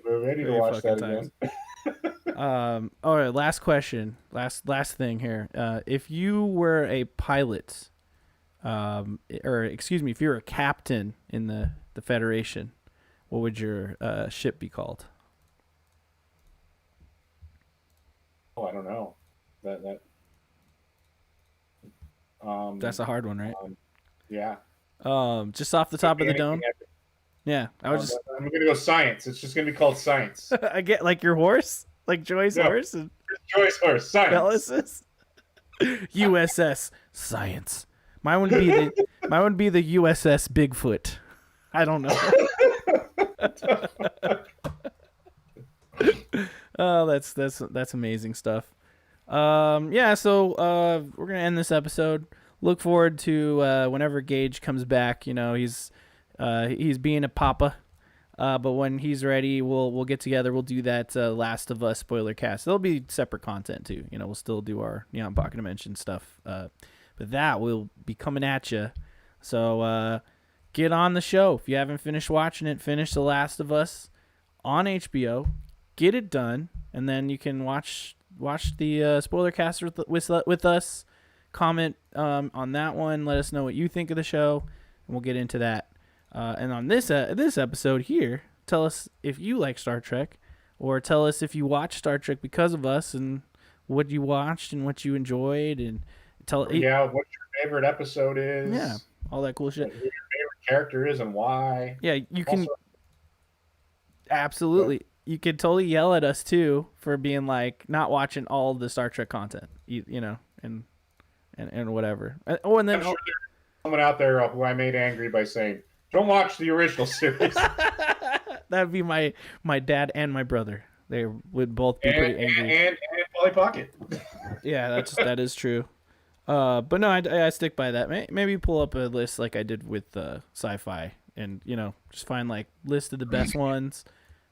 I need to watch that again. All right, last question. Last thing here. If you were a pilot, or excuse me, if you're a captain in the Federation, what would your ship be called? Oh, I don't know. That That's a hard one, right? yeah. Just off the Could top be of the anything. dome. Yeah, I was just I'm gonna go science. It's just gonna be called science. I get like your horse, like Joy's No, horse and choice horse science. Bellis's USS Science. Mine would be the USS Bigfoot. I don't know. Oh, that's amazing stuff. Yeah, so we're gonna end this episode. Look forward to whenever Gage comes back. You know, he's being a papa. But when he's ready, we'll get together. We'll do that Last of Us spoiler cast. There'll be separate content too. You know, we'll still do our Neon Pocket Dimension stuff. But that will be coming at you. So get on the show if you haven't finished watching it. Finish The Last of Us on HBO. Get it done, and then you can watch the spoiler cast with us. Comment on that one. Let us know what you think of the show, and we'll get into that. And on this episode here, tell us if you like Star Trek, or tell us if you watched Star Trek because of us, and what you watched and what you enjoyed, and What your favorite episode is. Yeah, all that cool shit. Who your favorite character is and why. Yeah, you can Also, absolutely. You could totally yell at us too for being like not watching all the Star Trek content, you know, and whatever. Oh, and then I'm sure there's someone out there who I made angry by saying, "Don't watch the original series." that'd be my dad and my brother. They would both be pretty angry. And Polly Pocket. Yeah, that is true. But no, I stick by that. Maybe pull up a list like I did with sci-fi, and you know, just find like list of the best ones,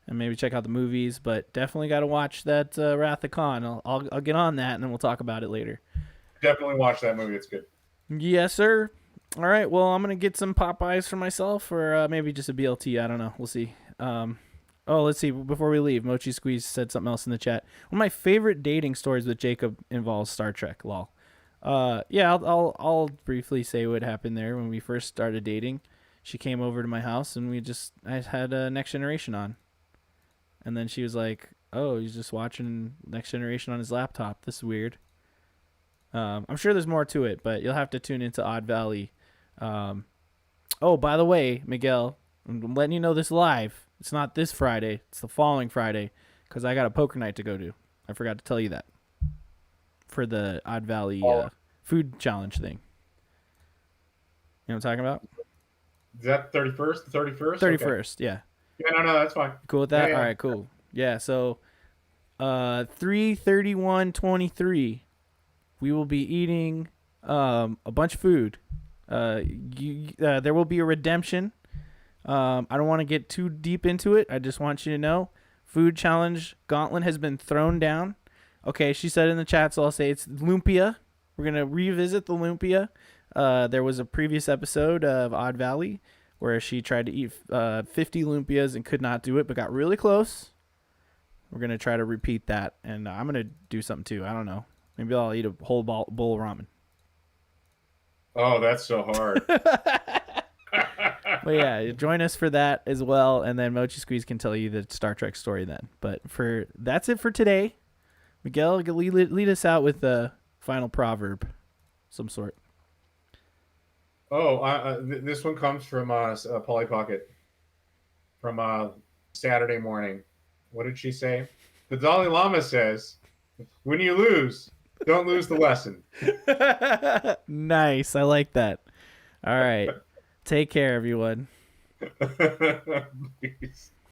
and maybe check out the movies. But definitely got to watch that Wrath of Khan. I'll get on that, and then we'll talk about it later. Definitely watch that movie. It's good. Yes, sir. All right. Well, I'm gonna get some Popeyes for myself, or maybe just a BLT. I don't know. We'll see. Oh, let's see. Before we leave, Mochi Squeeze said something else in the chat. One of my favorite dating stories with Jacob involves Star Trek. Lol. Yeah, I'll briefly say what happened there when we first started dating. She came over to my house and I had Next Generation on, and then she was like, "Oh, he's just watching Next Generation on his laptop. This is weird." I'm sure there's more to it, but you'll have to tune into Odd Valley. Oh, by the way, Miguel, I'm letting you know this live. It's not this Friday. It's the following Friday, because I got a poker night to go to. I forgot to tell you that. For the Odd Valley food challenge thing. You know what I'm talking about? Is that 31st? The 31st? 31st, okay. Yeah. Yeah, no, that's fine. Cool with that? Yeah. All right, cool. Yeah, so 3/31/23, we will be eating a bunch of food. There will be a redemption. I don't want to get too deep into it. I just want you to know, food challenge gauntlet has been thrown down. Okay, she said in the chat, so I'll say it's lumpia. We're going to revisit the lumpia. There was a previous episode of Odd Valley where she tried to eat 50 lumpias and could not do it, but got really close. We're going to try to repeat that, and I'm going to do something too. I don't know. Maybe I'll eat a whole bowl of ramen. Oh, that's so hard. But yeah, join us for that as well, and then Mochi Squeeze can tell you the Star Trek story then. But that's it for today. Miguel, lead us out with a final proverb, some sort. Oh, this one comes from Polly Pocket from Saturday morning. What did she say? The Dalai Lama says, "When you lose, don't lose the lesson." Nice. I like that. All right. Take care, everyone. Peace.